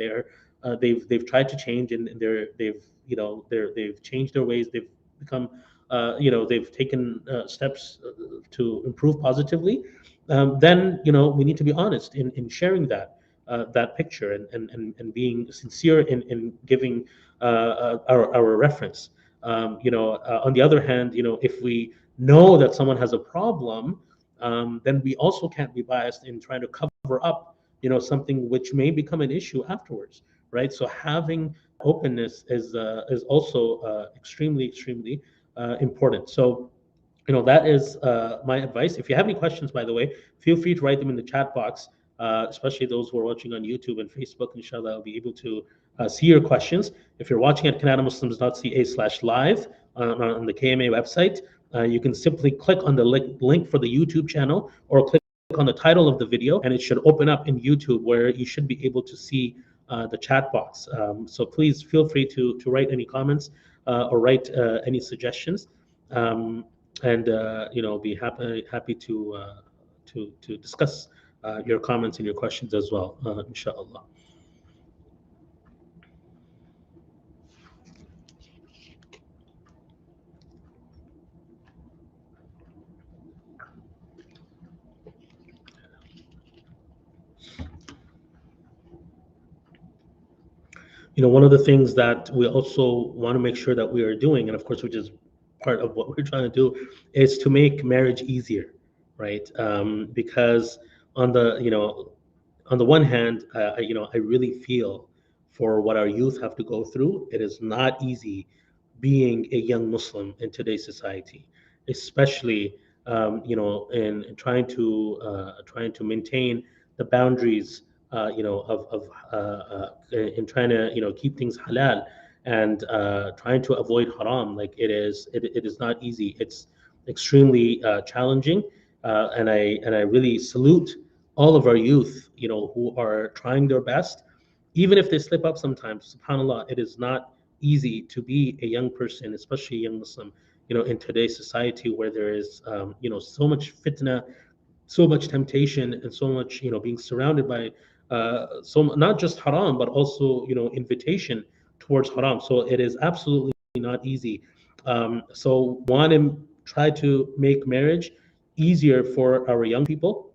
they've tried to change, and they've changed their ways. They've become they've taken steps to improve positively. Then we need to be honest in sharing that picture, and being sincere in giving our reference. On the other hand, if we know that someone has a problem, then we also can't be biased in trying to cover up, something which may become an issue afterwards, right? So having openness is also extremely, extremely important. So that is my advice. If you have any questions, by the way, feel free to write them in the chat box, especially those who are watching on YouTube and Facebook. Inshallah, I'll be able to see your questions. If you're watching at canadamuslims.ca/live on the KMA website, you can simply click on the link for the YouTube channel, or click on the title of the video, and it should open up in YouTube where you should be able to see the chat box. So please feel free to write any comments or write any suggestions. And be happy to discuss your comments and your questions as well, inshallah. One of the things that we also want to make sure that we are doing, and of course, which is part of what we're trying to do, is to make marriage easier, right? Because on the on the one hand, I really feel for what our youth have to go through. It is not easy being a young Muslim in today's society, especially in trying to maintain the boundaries, of in trying to keep things halal, and trying to avoid haram. Like it is not easy. extremely challenging. And I really salute all of our youth, who are trying their best, even if they slip up sometimes. Subhanallah, it is not easy to be a young person, especially a young Muslim, in today's society where there is, so much fitna, so much temptation, and so much, being surrounded by so not just haram, but also, invitation towards haram. So it is absolutely not easy. So want to try to make marriage easier for our young people.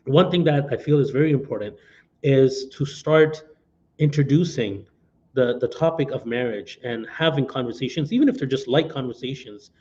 One thing that I feel is very important is to start introducing the topic of marriage and having conversations, even if they're just light conversations,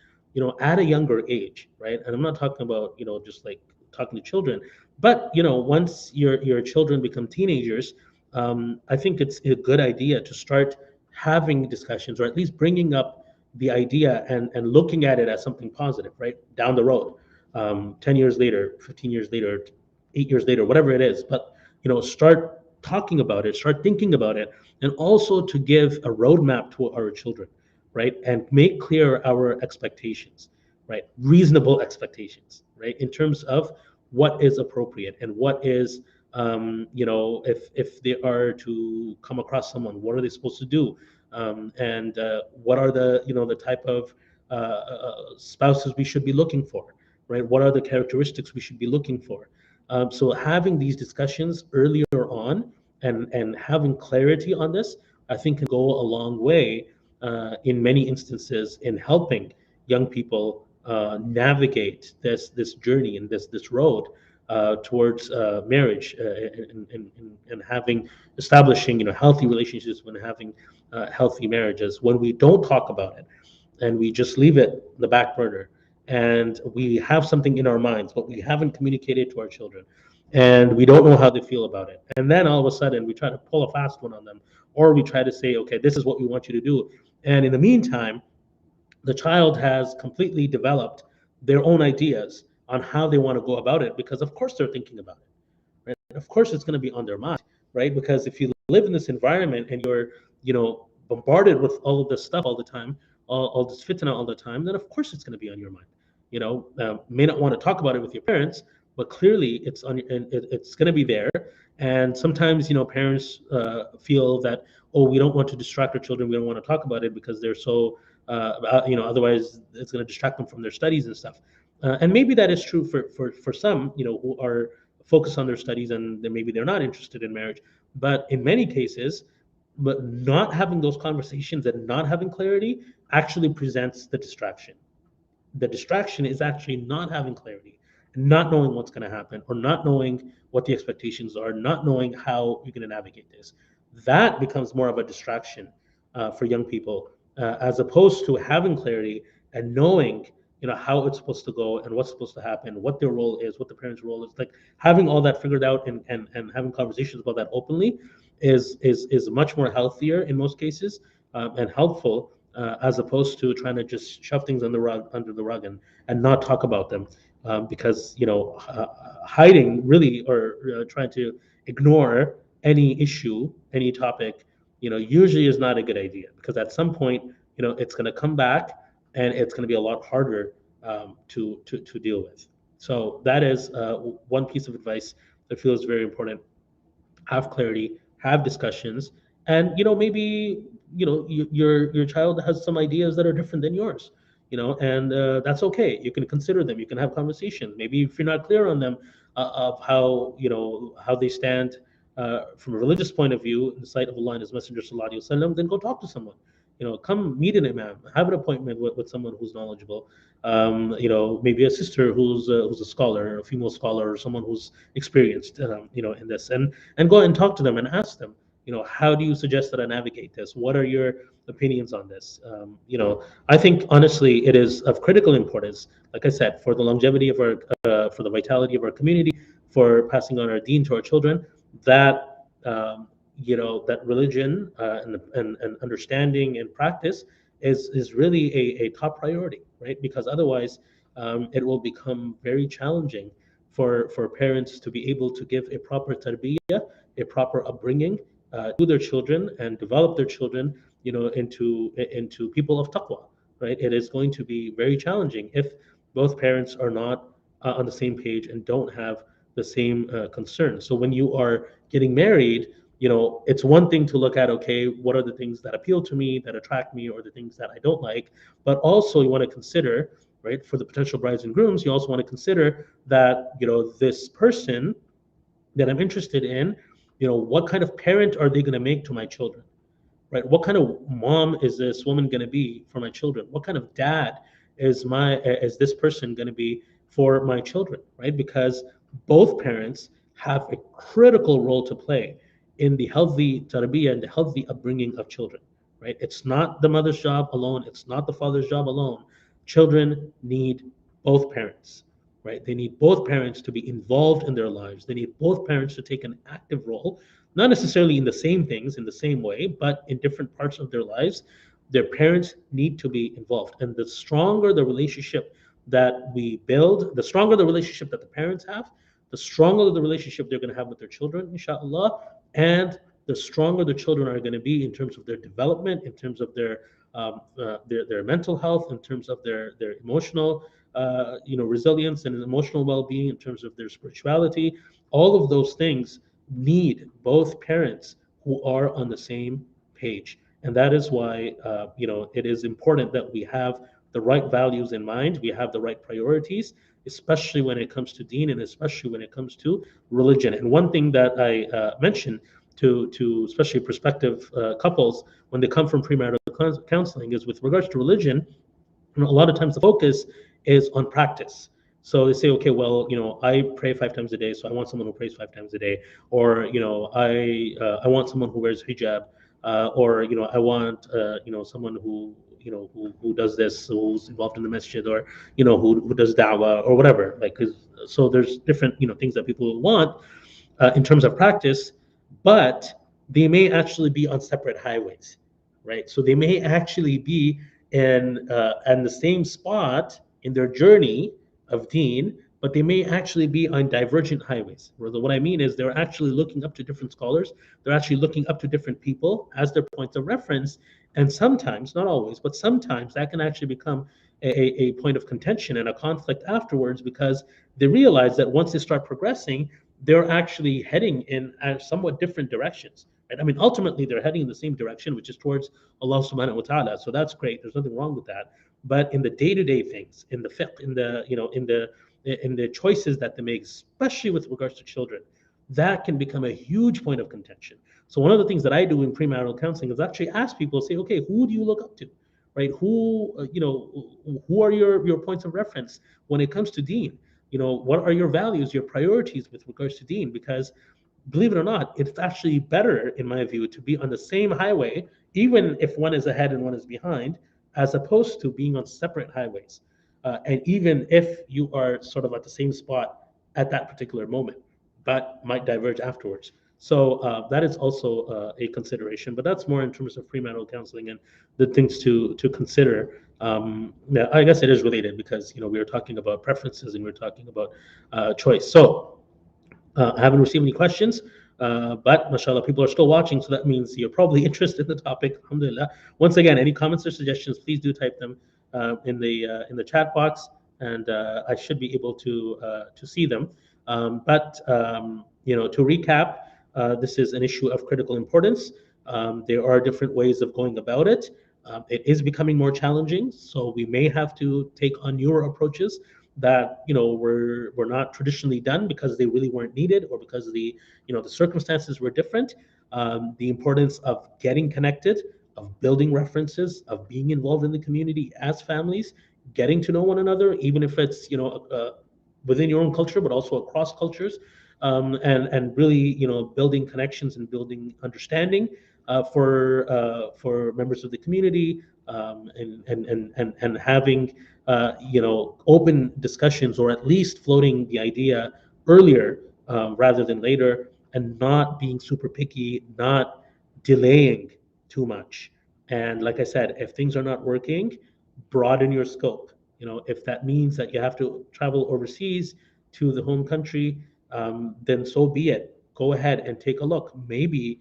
at a younger age, right? And I'm not talking about, just like talking to children, but once your children become teenagers, I think it's a good idea to start having discussions, or at least bringing up the idea and looking at it as something positive, right? Down the road, 10 years later, 15 years later, 8 years later, whatever it is. But start talking about it, start thinking about it, and also to give a roadmap to our children, right? And make clear our expectations, right? Reasonable expectations, right? In terms of what is appropriate and what is, if they are to come across someone, what are they supposed to do? And what are the type of spouses we should be looking for, right? What are the characteristics we should be looking for? So having these discussions earlier on, and having clarity on this, I think can go a long way in many instances in helping young people navigate this journey and this road towards marriage, and having establishing healthy relationships, when having healthy marriages. When we don't talk about it and we just leave it in the back burner, and we have something in our minds but we haven't communicated to our children, and we don't know how they feel about it, and then all of a sudden we try to pull a fast one on them, or we try to say, okay, this is what we want you to do, and in the meantime the child has completely developed their own ideas on how they want to go about it, because of course they're thinking about it, right? Of course, it's going to be on their mind, right? Because if you live in this environment and you're, bombarded with all of this stuff all the time, all this fitna all the time, then of course it's going to be on your mind. May not want to talk about it with your parents, but clearly it's on, and it's going to be there. And sometimes, parents feel that, oh, we don't want to distract our children, we don't want to talk about it because they're so, otherwise it's going to distract them from their studies and stuff. And maybe that is true for some, who are focus on their studies, and then maybe they're not interested in marriage. But in many cases, but not having those conversations and not having clarity actually presents the distraction. The distraction is actually not having clarity, not knowing what's going to happen, or not knowing what the expectations are, not knowing how you're going to navigate this. That becomes more of a distraction for young people, as opposed to having clarity and knowing, how it's supposed to go and what's supposed to happen, what their role is, what the parents' role is. Like having all that figured out, and having conversations about that openly is much more healthier in most cases, and helpful, as opposed to trying to just shove things under the rug, and not talk about them, because hiding really, or trying to ignore any issue, any topic, usually is not a good idea, because at some point, it's going to come back, and it's going to be a lot harder to deal with. So that is one piece of advice that feels very important. Have clarity, have discussions, and maybe your child has some ideas that are different than yours, and that's okay. You can consider them. You can have conversation. Maybe if you're not clear on them, of how how they stand from a religious point of view in the sight of Allah and His Messenger Sallallahu Alaihi Wasallam, then go talk to someone. Come meet an imam, have an appointment with someone who's knowledgeable. Maybe a sister who's a scholar, a female scholar, or someone who's experienced, in this, and go and talk to them and ask them, how do you suggest that I navigate this? What are your opinions on this? I think honestly it is of critical importance, like I said, for the longevity of our, for the vitality of our community, for passing on our deen to our children, that that religion, and understanding and practice is really a top priority, right? Because otherwise, it will become very challenging for parents to be able to give a proper tarbiyah, a proper upbringing to their children, and develop their children, into people of taqwa, right? It is going to be very challenging if Both parents are not on the same page and don't have the same concern. So when you are getting married, it's one thing to look at, okay, what are the things that appeal to me, that attract me, or the things that I don't like, but also you want to consider, right, for the potential brides and grooms, you also want to consider that, this person that I'm interested in, what kind of parent are they going to make to my children? Right? What kind of mom is this woman going to be for my children? What kind of dad is this person going to be for my children? Right? Because both parents have a critical role to play in the healthy tarbiyah and the healthy upbringing of children. Right? It's not the mother's job alone. It's not the father's job alone. Children need both parents. Right? They need both parents to be involved in their lives. They need both parents to take an active role, not necessarily in the same things in the same way, but in different parts of their lives. Their parents need to be involved. And the stronger the relationship that we build, the stronger the relationship that the parents have, the stronger the relationship they're going to have with their children, inshallah, and the stronger the children are going to be in terms of their development, in terms of their mental health, in terms of their emotional resilience and emotional well-being, in terms of their spirituality. All of those things need both parents who are on the same page. And that is why it is important that we have the right values in mind, we have the right priorities, especially when it comes to deen and especially when it comes to religion. And one thing that I mentioned to especially prospective couples when they come from premarital counseling is with regards to religion, a lot of times the focus is on practice. So they say, okay, well, I pray 5 times a day, so I want someone who prays 5 times a day, or I want someone who wears hijab, or I want someone who does this, who's involved in the masjid, or who does da'wah or whatever. Like, 'cause there's different things that people want in terms of practice, but they may actually be on separate highways, right? So they may actually be in the same spot in their journey of deen, but they may actually be on divergent highways. What I mean is they're actually looking up to different scholars, they're actually looking up to different people as their points of reference, and sometimes, not always, but sometimes that can actually become a point of contention and a conflict afterwards because they realize that once they start progressing, they're actually heading in somewhat different directions. Right? I mean, ultimately, they're heading in the same direction, which is towards Allah subhanahu wa ta'ala. So that's great. There's nothing wrong with that. But in the day-to-day things, in the fiqh, in the choices that they make, especially with regards to children, that can become a huge point of contention. So one of the things that I do in premarital counseling is actually ask people, say, okay, who do you look up to? Right? Who are your points of reference when it comes to deen? What are your values, your priorities with regards to deen? Because believe it or not, it's actually better, in my view, to be on the same highway, even if one is ahead and one is behind, as opposed to being on separate highways. And even if you are sort of at the same spot at that particular moment, but might diverge afterwards. So that is also a consideration, but that's more in terms of premarital counseling and the things to consider. Yeah, I guess it is related because we were talking about preferences and we are talking about choice. So I haven't received any questions, but mashallah, people are still watching, so that means you're probably interested in the topic. Alhamdulillah. Once again, any comments or suggestions, please do type them in the chat box, and I should be able to see them. But to recap, this is an issue of critical importance. There are different ways of going about it. It is becoming more challenging, so we may have to take on newer approaches that were not traditionally done because they really weren't needed or because the circumstances were different. The importance of getting connected, of building references, of being involved in the community as families, getting to know one another, even if it's within your own culture, but also across cultures, and really building connections and building understanding for members of the community, and having open discussions, or at least floating the idea earlier rather than later, and not being super picky, not delaying too much. And like I said, if things are not working, broaden your scope. If that means that you have to travel overseas to the home country, then so be it. Go ahead and take a look. Maybe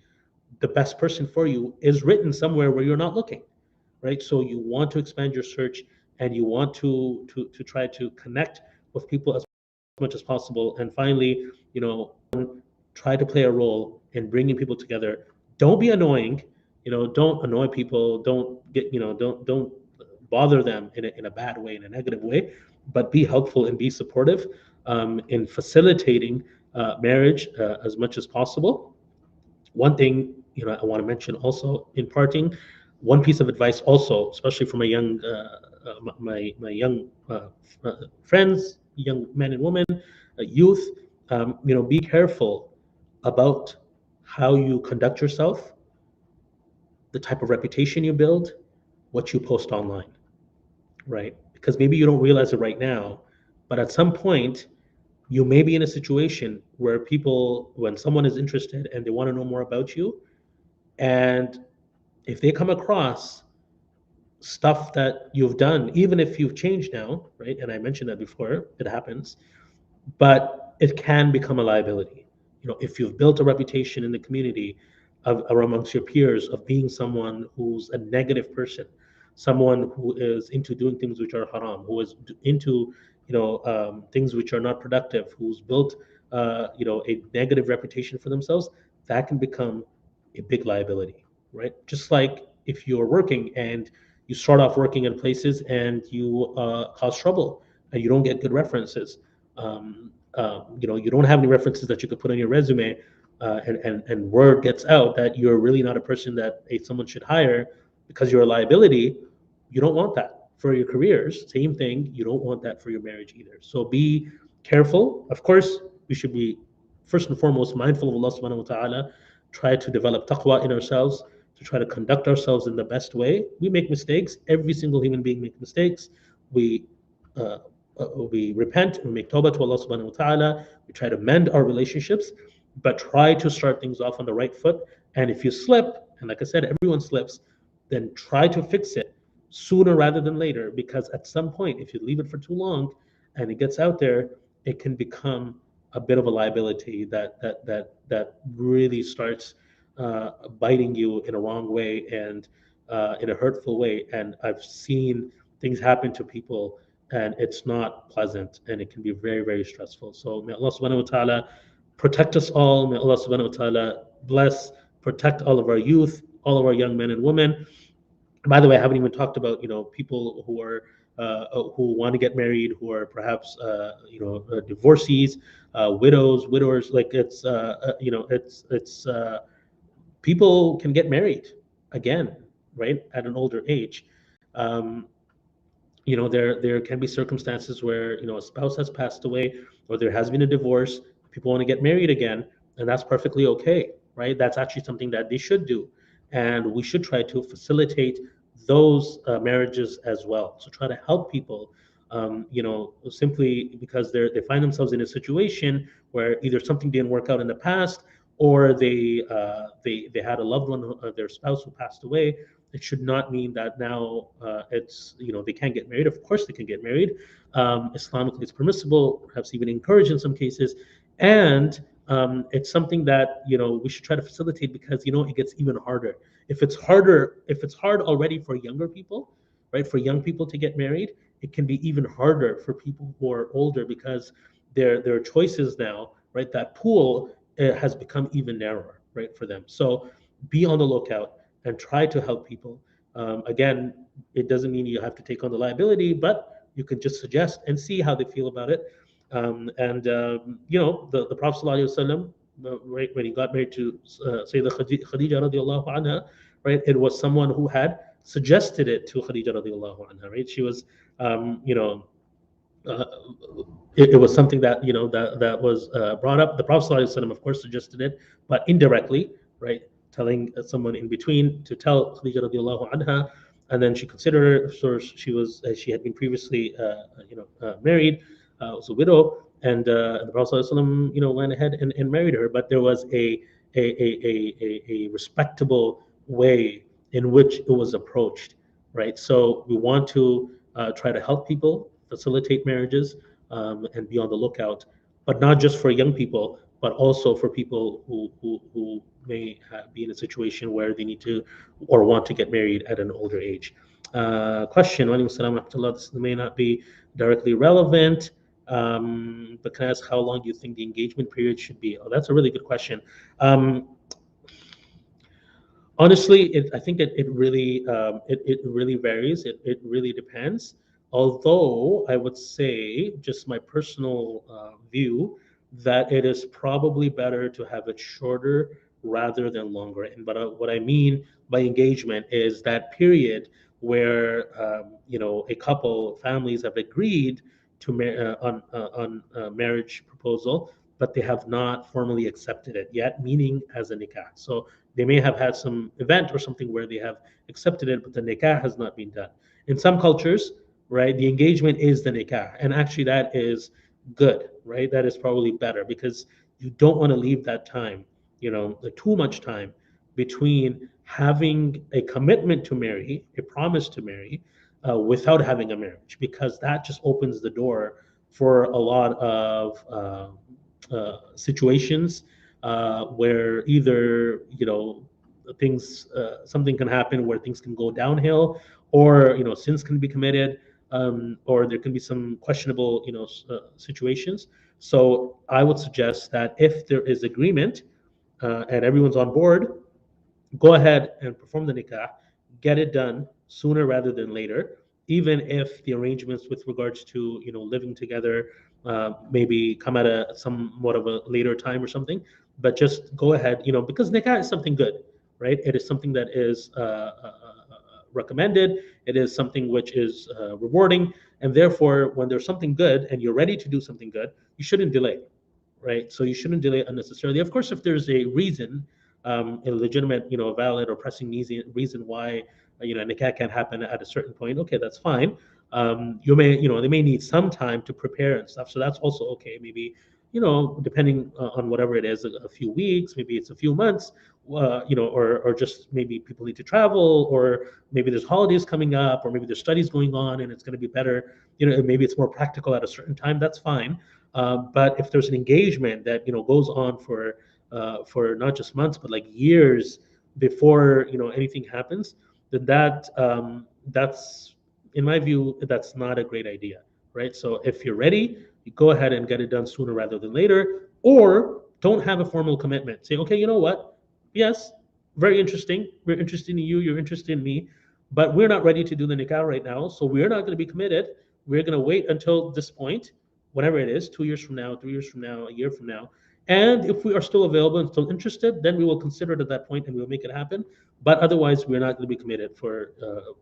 the best person for you is written somewhere where you're not looking, right? So you want to expand your search, and you want to try to connect with people as much as possible. And finally, you know, try to play a role in bringing people together. Don't be annoying. Don't annoy people. Don't bother them in a bad way, in a negative way, but be helpful and be supportive in facilitating marriage as much as possible. One thing I want to mention also in parting, one piece of advice also, especially for my young my young friends, young men and women, youth, be careful about how you conduct yourself, the type of reputation you build, what you post online, right? Because maybe you don't realize it right now, but at some point you may be in a situation where people, when someone is interested and they want to know more about you, and if they come across stuff that you've done, even if you've changed now, right? And I mentioned that before, it happens, but it can become a liability. If you've built a reputation in the community or amongst your peers of being someone who's a negative person, someone who is into doing things which are haram, who is into things which are not productive, who's built a negative reputation for themselves, that can become a big liability, right? Just like if you're working and you start off working in places and you cause trouble and you don't get good references, you don't have any references that you could put on your resume, and word gets out that you're really not a person that someone should hire because you're a liability. You don't want that for your careers. Same thing. You don't want that for your marriage either. So be careful. Of course, we should be first and foremost mindful of Allah subhanahu wa ta'ala. Try to develop taqwa in ourselves, to try to conduct ourselves in the best way. We make mistakes. Every single human being makes mistakes. We uh, we repent and we make tawbah to Allah subhanahu wa ta'ala. We try to mend our relationships, but try to start things off on the right foot. And if you slip, and like I said, everyone slips, then try to fix it sooner rather than later, because at some point, if you leave it for too long and it gets out there, it can become a bit of a liability that really starts biting you in a wrong way and in a hurtful way. And I've seen things happen to people, and it's not pleasant, and it can be very, very stressful. So may Allah subhanahu wa ta'ala protect us all. May Allah subhanahu wa ta'ala bless, protect all of our youth, all of our young men and women. By the way, I haven't even talked about people who want to get married, who are perhaps divorcees, widows, widowers. Like it's people can get married again, right, at an older age. Um, there can be circumstances where a spouse has passed away or there has been a divorce. People want to get married again, and that's perfectly okay, right? That's actually something that they should do, and we should try to facilitate those marriages as well. So try to help people, simply because they find themselves in a situation where either something didn't work out in the past, or they had a loved one, their spouse who passed away. It should not mean that now it's they can't get married. Of course they can get married. Islamically it's permissible, perhaps even encouraged in some cases, and it's something that we should try to facilitate, because it gets even harder. If it's hard already for younger people, right, for young people to get married, it can be even harder for people who are older, because their choices now, right, that pool has become even narrower, right, for them. So be on the lookout and try to help people. Again, it doesn't mean you have to take on the liability, but you can just suggest and see how they feel about it. The Prophet ﷺ, right, when he got married to Sayyidah Khadija radiallahu anha, right, it was someone who had suggested it to Khadija radiallahu anha, right? She was, uh, it was something that that was brought up. The Prophet ﷺ, of course, suggested it, but indirectly, right, telling someone in between to tell Khadija radiallahu anha, and then she considered it. So she had been previously married, was a widow, and the Prophet ﷺ, went ahead and married her. But there was a respectable way in which it was approached, right? So we want to try to help people, facilitate marriages, and be on the lookout, but not just for young people, but also for people who may be in a situation where they need to or want to get married at an older age. Question, Walaikum salam wa rahmatullah. This may not be directly relevant, but can I ask how long do you think the engagement period should be? Oh, that's a really good question. Um, Honestly, I think it really varies. It really depends. Although I would say, just my personal view, that it is probably better to have it shorter rather than longer. And but what I mean by engagement is that period where a couple families have agreed to on marriage proposal, but they have not formally accepted it yet, meaning as a nikah. So they may have had some event or something where they have accepted it, but the nikah has not been done. In some cultures, right, the engagement is the nikah, and actually that is good, right? That is probably better because you don't want to leave that time, too much time between having a commitment to marry, a promise to marry, without having a marriage, because that just opens the door for a lot of situations where either things something can happen where things can go downhill, or sins can be committed, or there can be some questionable situations. So I would suggest that if there is agreement and everyone's on board, go ahead and perform the nikah, get it done sooner rather than later, even if the arrangements with regards to living together maybe come at a somewhat of a later time or something. But just go ahead, because nikah is something good, right? It is something that is recommended. It is something which is rewarding, and therefore, when there's something good and you're ready to do something good, you shouldn't delay, right? So you shouldn't delay unnecessarily. Of course, if there's a reason, a legitimate, valid or pressing reason why, nikah can't happen at a certain point, okay, that's fine. They may need some time to prepare and stuff, so that's also okay. Maybe, depending on whatever it is, a few weeks, maybe it's a few months, or just maybe people need to travel, or maybe there's holidays coming up, or maybe there's studies going on, and it's going to be better. Maybe it's more practical at a certain time. That's fine. But if there's an engagement that goes on for not just months but like years before anything happens, then that's in my view that's not a great idea, right? So if you're ready, you go ahead and get it done sooner rather than later, or don't have a formal commitment. Say, okay, you know what? Yes, very interesting. We're interested in you. You're interested in me, but we're not ready to do the nikah right now, so we're not going to be committed. We're going to wait until this point, whatever it is, 2 years from now, 3 years from now, a year from now. And if we are still available and still interested, then we will consider it at that point and we'll make it happen. But otherwise, we're not going to be committed for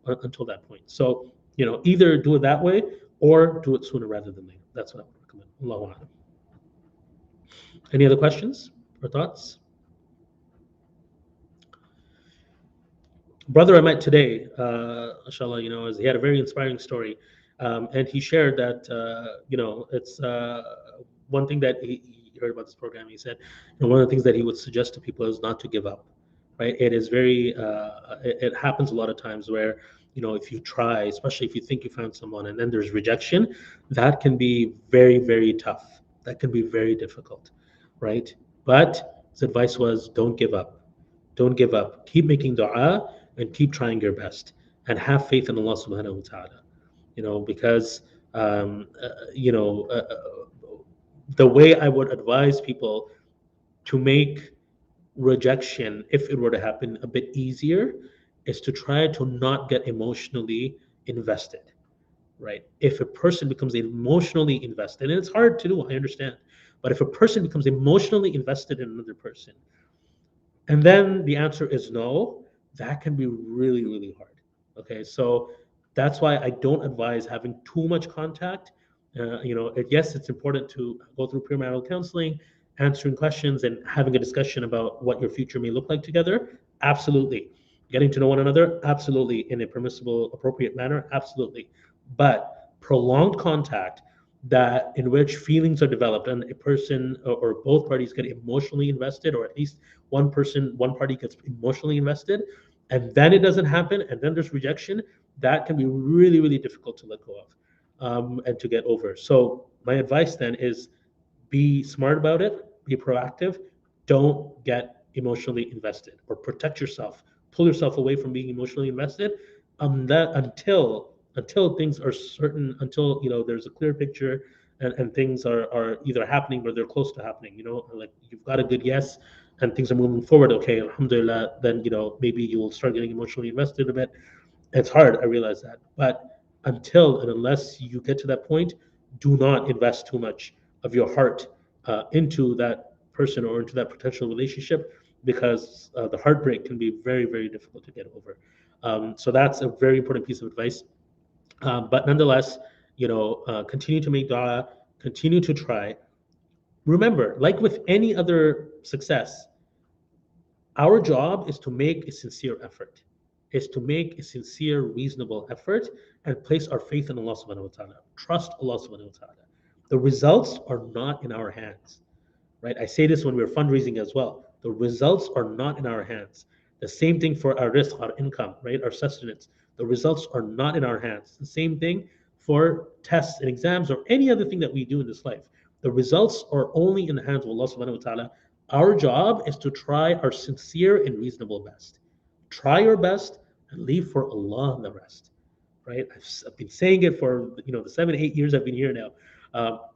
until that point. So, either do it that way or do it sooner rather than later. That's what I would recommend. Allahu A'lam. Any other questions or thoughts? Brother I met today, inshallah, he had a very inspiring story. And he shared that, it's one thing that he heard about this program. He said, one of the things that he would suggest to people is not to give up, right? It is it happens a lot of times where, if you try, especially if you think you found someone and then there's rejection, that can be very, very tough. That can be very difficult, right? But his advice was don't give up. Don't give up. Keep making dua and keep trying your best and have faith in Allah subhanahu wa ta'ala. Because the way I would advise people to make rejection, if it were to happen, a bit easier is to try to not get emotionally invested, right? If a person becomes emotionally invested, and it's hard to do, I understand, but if a person becomes emotionally invested in another person, and then the answer is no, that can be really, really hard. Okay, so that's why I don't advise having too much contact. Yes, it's important to go through premarital counseling, answering questions, and having a discussion about what your future may look like together. Absolutely. Getting to know one another, absolutely, in a permissible, appropriate manner, absolutely. But prolonged contact that in which feelings are developed and a person or both parties get emotionally invested, or at least one party gets emotionally invested, and then it doesn't happen, and then there's rejection, that can be really, really difficult to let go of, and to get over. So my advice then is be smart about it, be proactive, don't get emotionally invested, or protect yourself, pull yourself away from being emotionally invested, that until things are certain, until there's a clear picture, and things are either happening or they're close to happening. Like you've got a good yes, and things are moving forward. Okay, alhamdulillah. Then maybe you will start getting emotionally invested a bit. It's hard, I realize that. But until and unless you get to that point, do not invest too much of your heart into that person or into that potential relationship, because the heartbreak can be very, very difficult to get over. So that's a very important piece of advice. But nonetheless, continue to make dua, continue to try. Remember, like with any other success, our job is to make a sincere effort, is to make a sincere, reasonable effort, and place our faith in Allah subhanahu wa ta'ala. Trust Allah subhanahu wa ta'ala. The results are not in our hands, right? I say this when we're fundraising as well. The results are not in our hands. The same thing for our rizq, our income, right? Our sustenance. The results are not in our hands. The same thing for tests and exams or any other thing that we do in this life. The results are only in the hands of Allah subhanahu wa ta'ala. Our job is to try our sincere and reasonable best. Try your best and leave for Allah the rest, right? I've been saying it for the 7, 8 years I've been here now.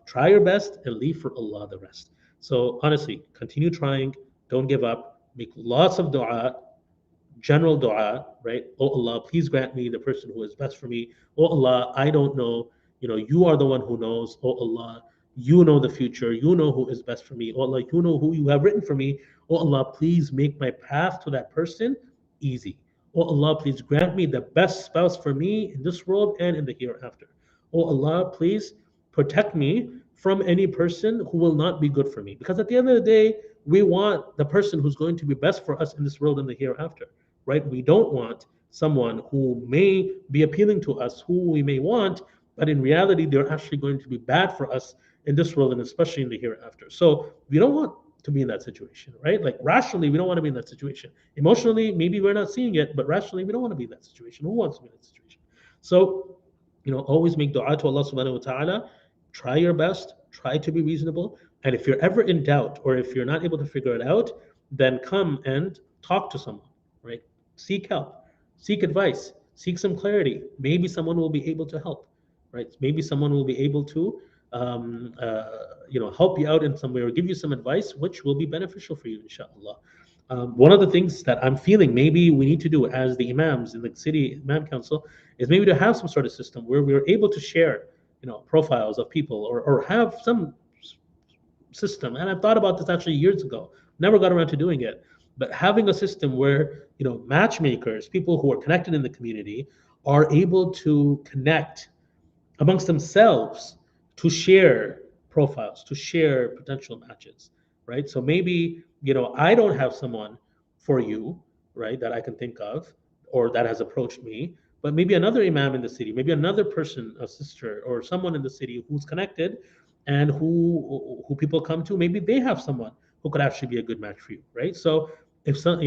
Try your best and leave for Allah the rest. So honestly, continue trying. Don't give up. Make lots of dua, general dua, right? Oh Allah, please grant me the person who is best for me. Oh Allah, I don't know. You are the one who knows. Oh Allah, you know the future. You know who is best for me. Oh Allah, you know who you have written for me. Oh Allah, please make my path to that person easy. Oh Allah, please grant me the best spouse for me in this world and in the hereafter. Oh Allah, please protect me from any person who will not be good for me. Because at the end of the day, we want the person who's going to be best for us in this world and the hereafter, right? We don't want someone who may be appealing to us, who we may want, but in reality, they're actually going to be bad for us in this world and especially in the hereafter. So we don't want to be in that situation, right? Like rationally, we don't want to be in that situation. Emotionally, maybe we're not seeing it, but rationally, we don't want to be in that situation. Who wants to be in that situation? So, always make dua to Allah subhanahu wa ta'ala. Try your best, try to be reasonable. And if you're ever in doubt or if you're not able to figure it out, then come and talk to someone, right? Seek help, seek advice, seek some clarity. Maybe someone will be able to help, right? Maybe someone will be able to, help you out in some way or give you some advice, which will be beneficial for you, inshallah. One of the things that I'm feeling maybe we need to do as the imams in the city imam council is maybe to have some sort of system where we're able to share, profiles of people, or have some system. And I've thought about this actually years ago, never got around to doing it. But having a system where, matchmakers, people who are connected in the community, are able to connect amongst themselves to share profiles, to share potential matches, right? So maybe, I don't have someone for you, right, that I can think of or that has approached me, but maybe another imam in the city, maybe another person, a sister or someone in the city who's connected and who people come to, maybe they have someone who could actually be a good match for you, right? So if some,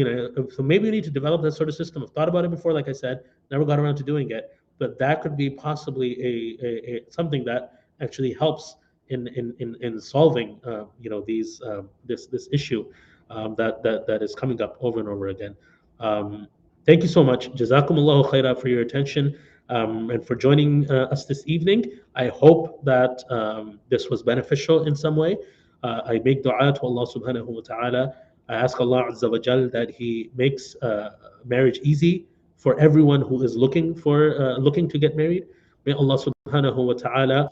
so maybe we need to develop that sort of system. I've thought about it before, like I said, never got around to doing it, but that could be possibly a something that actually helps in solving these this issue that is coming up over and over again. Um, Thank you so much. Jazakumullahu khaira for your attention and for joining us this evening. I hope that this was beneficial in some way. I make dua to Allah subhanahu wa ta'ala. I ask Allah Azza wa Jal that He makes marriage easy for everyone who is looking to get married. May Allah subhanahu wa ta'ala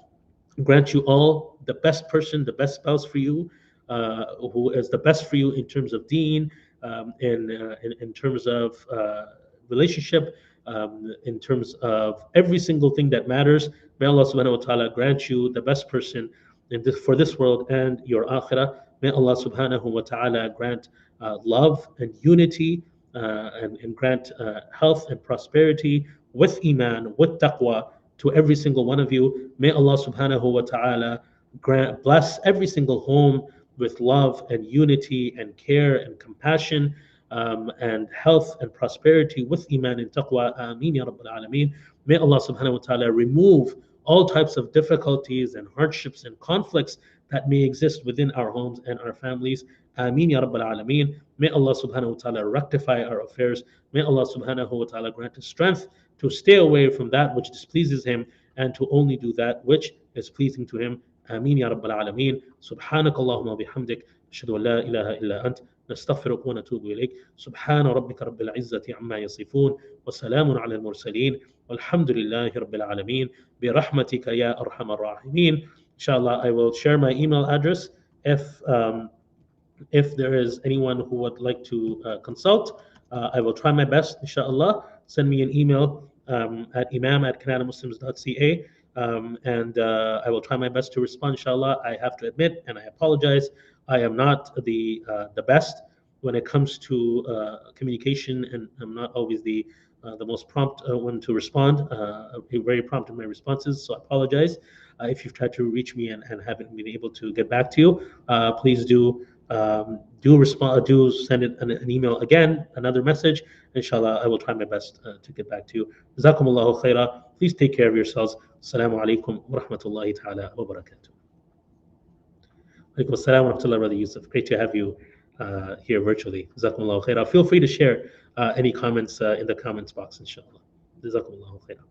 grant you all the best person, the best spouse for you, who is the best for you in terms of deen, in terms of relationship, in terms of every single thing that matters. May Allah subhanahu wa ta'ala grant you the best person for this world and your akhirah. May Allah subhanahu wa ta'ala grant love and unity and grant health and prosperity with iman, with taqwa to every single one of you. May Allah subhanahu wa ta'ala bless every single home with love and unity and care and compassion and health and prosperity with iman and taqwa. Ameen ya Rabbil Alameen. May Allah subhanahu wa ta'ala remove all types of difficulties and hardships and conflicts that may exist within our homes and our families. Ameen Ya Rabbal Alameen. May Allah subhanahu wa ta'ala rectify our affairs. May Allah subhanahu wa ta'ala grant us strength to stay away from that which displeases Him and to only do that which is pleasing to Him. Ameen Ya Rabbal Alameen. Subhanak Allahumma bihamdik. أشهد أن لا إله إلا أنت نستغفرك ونتوب إليك سبحان ربك رب العزة عما يصفون وسلام على المرسلين والحمد لله رب العالمين برحمتك يا أرحم الراحمين. Inshallah, I will share my email address if there is anyone who would like to consult. I will try my best, inshallah. Send me an email at imam@canadamuslims.ca, and I will try my best to respond, inshallah. I have to admit, and I apologize, I am not the best when it comes to communication, and I'm not always the most prompt one to respond. Very prompt in my responses, so I apologize. If you've tried to reach me and haven't been able to get back to you, please do respond, do send it an email again, another message. Inshallah, I will try my best to get back to you. Jazakumullahu khaira. Please take care of yourselves. Assalamu alaikum wa rahmatullahi ta'ala wa barakatuh. Alaikum assalam wa rahmatullahi, Brother Yusuf. Great to have you here virtually. Jazakumullahu khaira. Feel free to share any comments in the comments box, inshallah. Jazakumullahu khaira.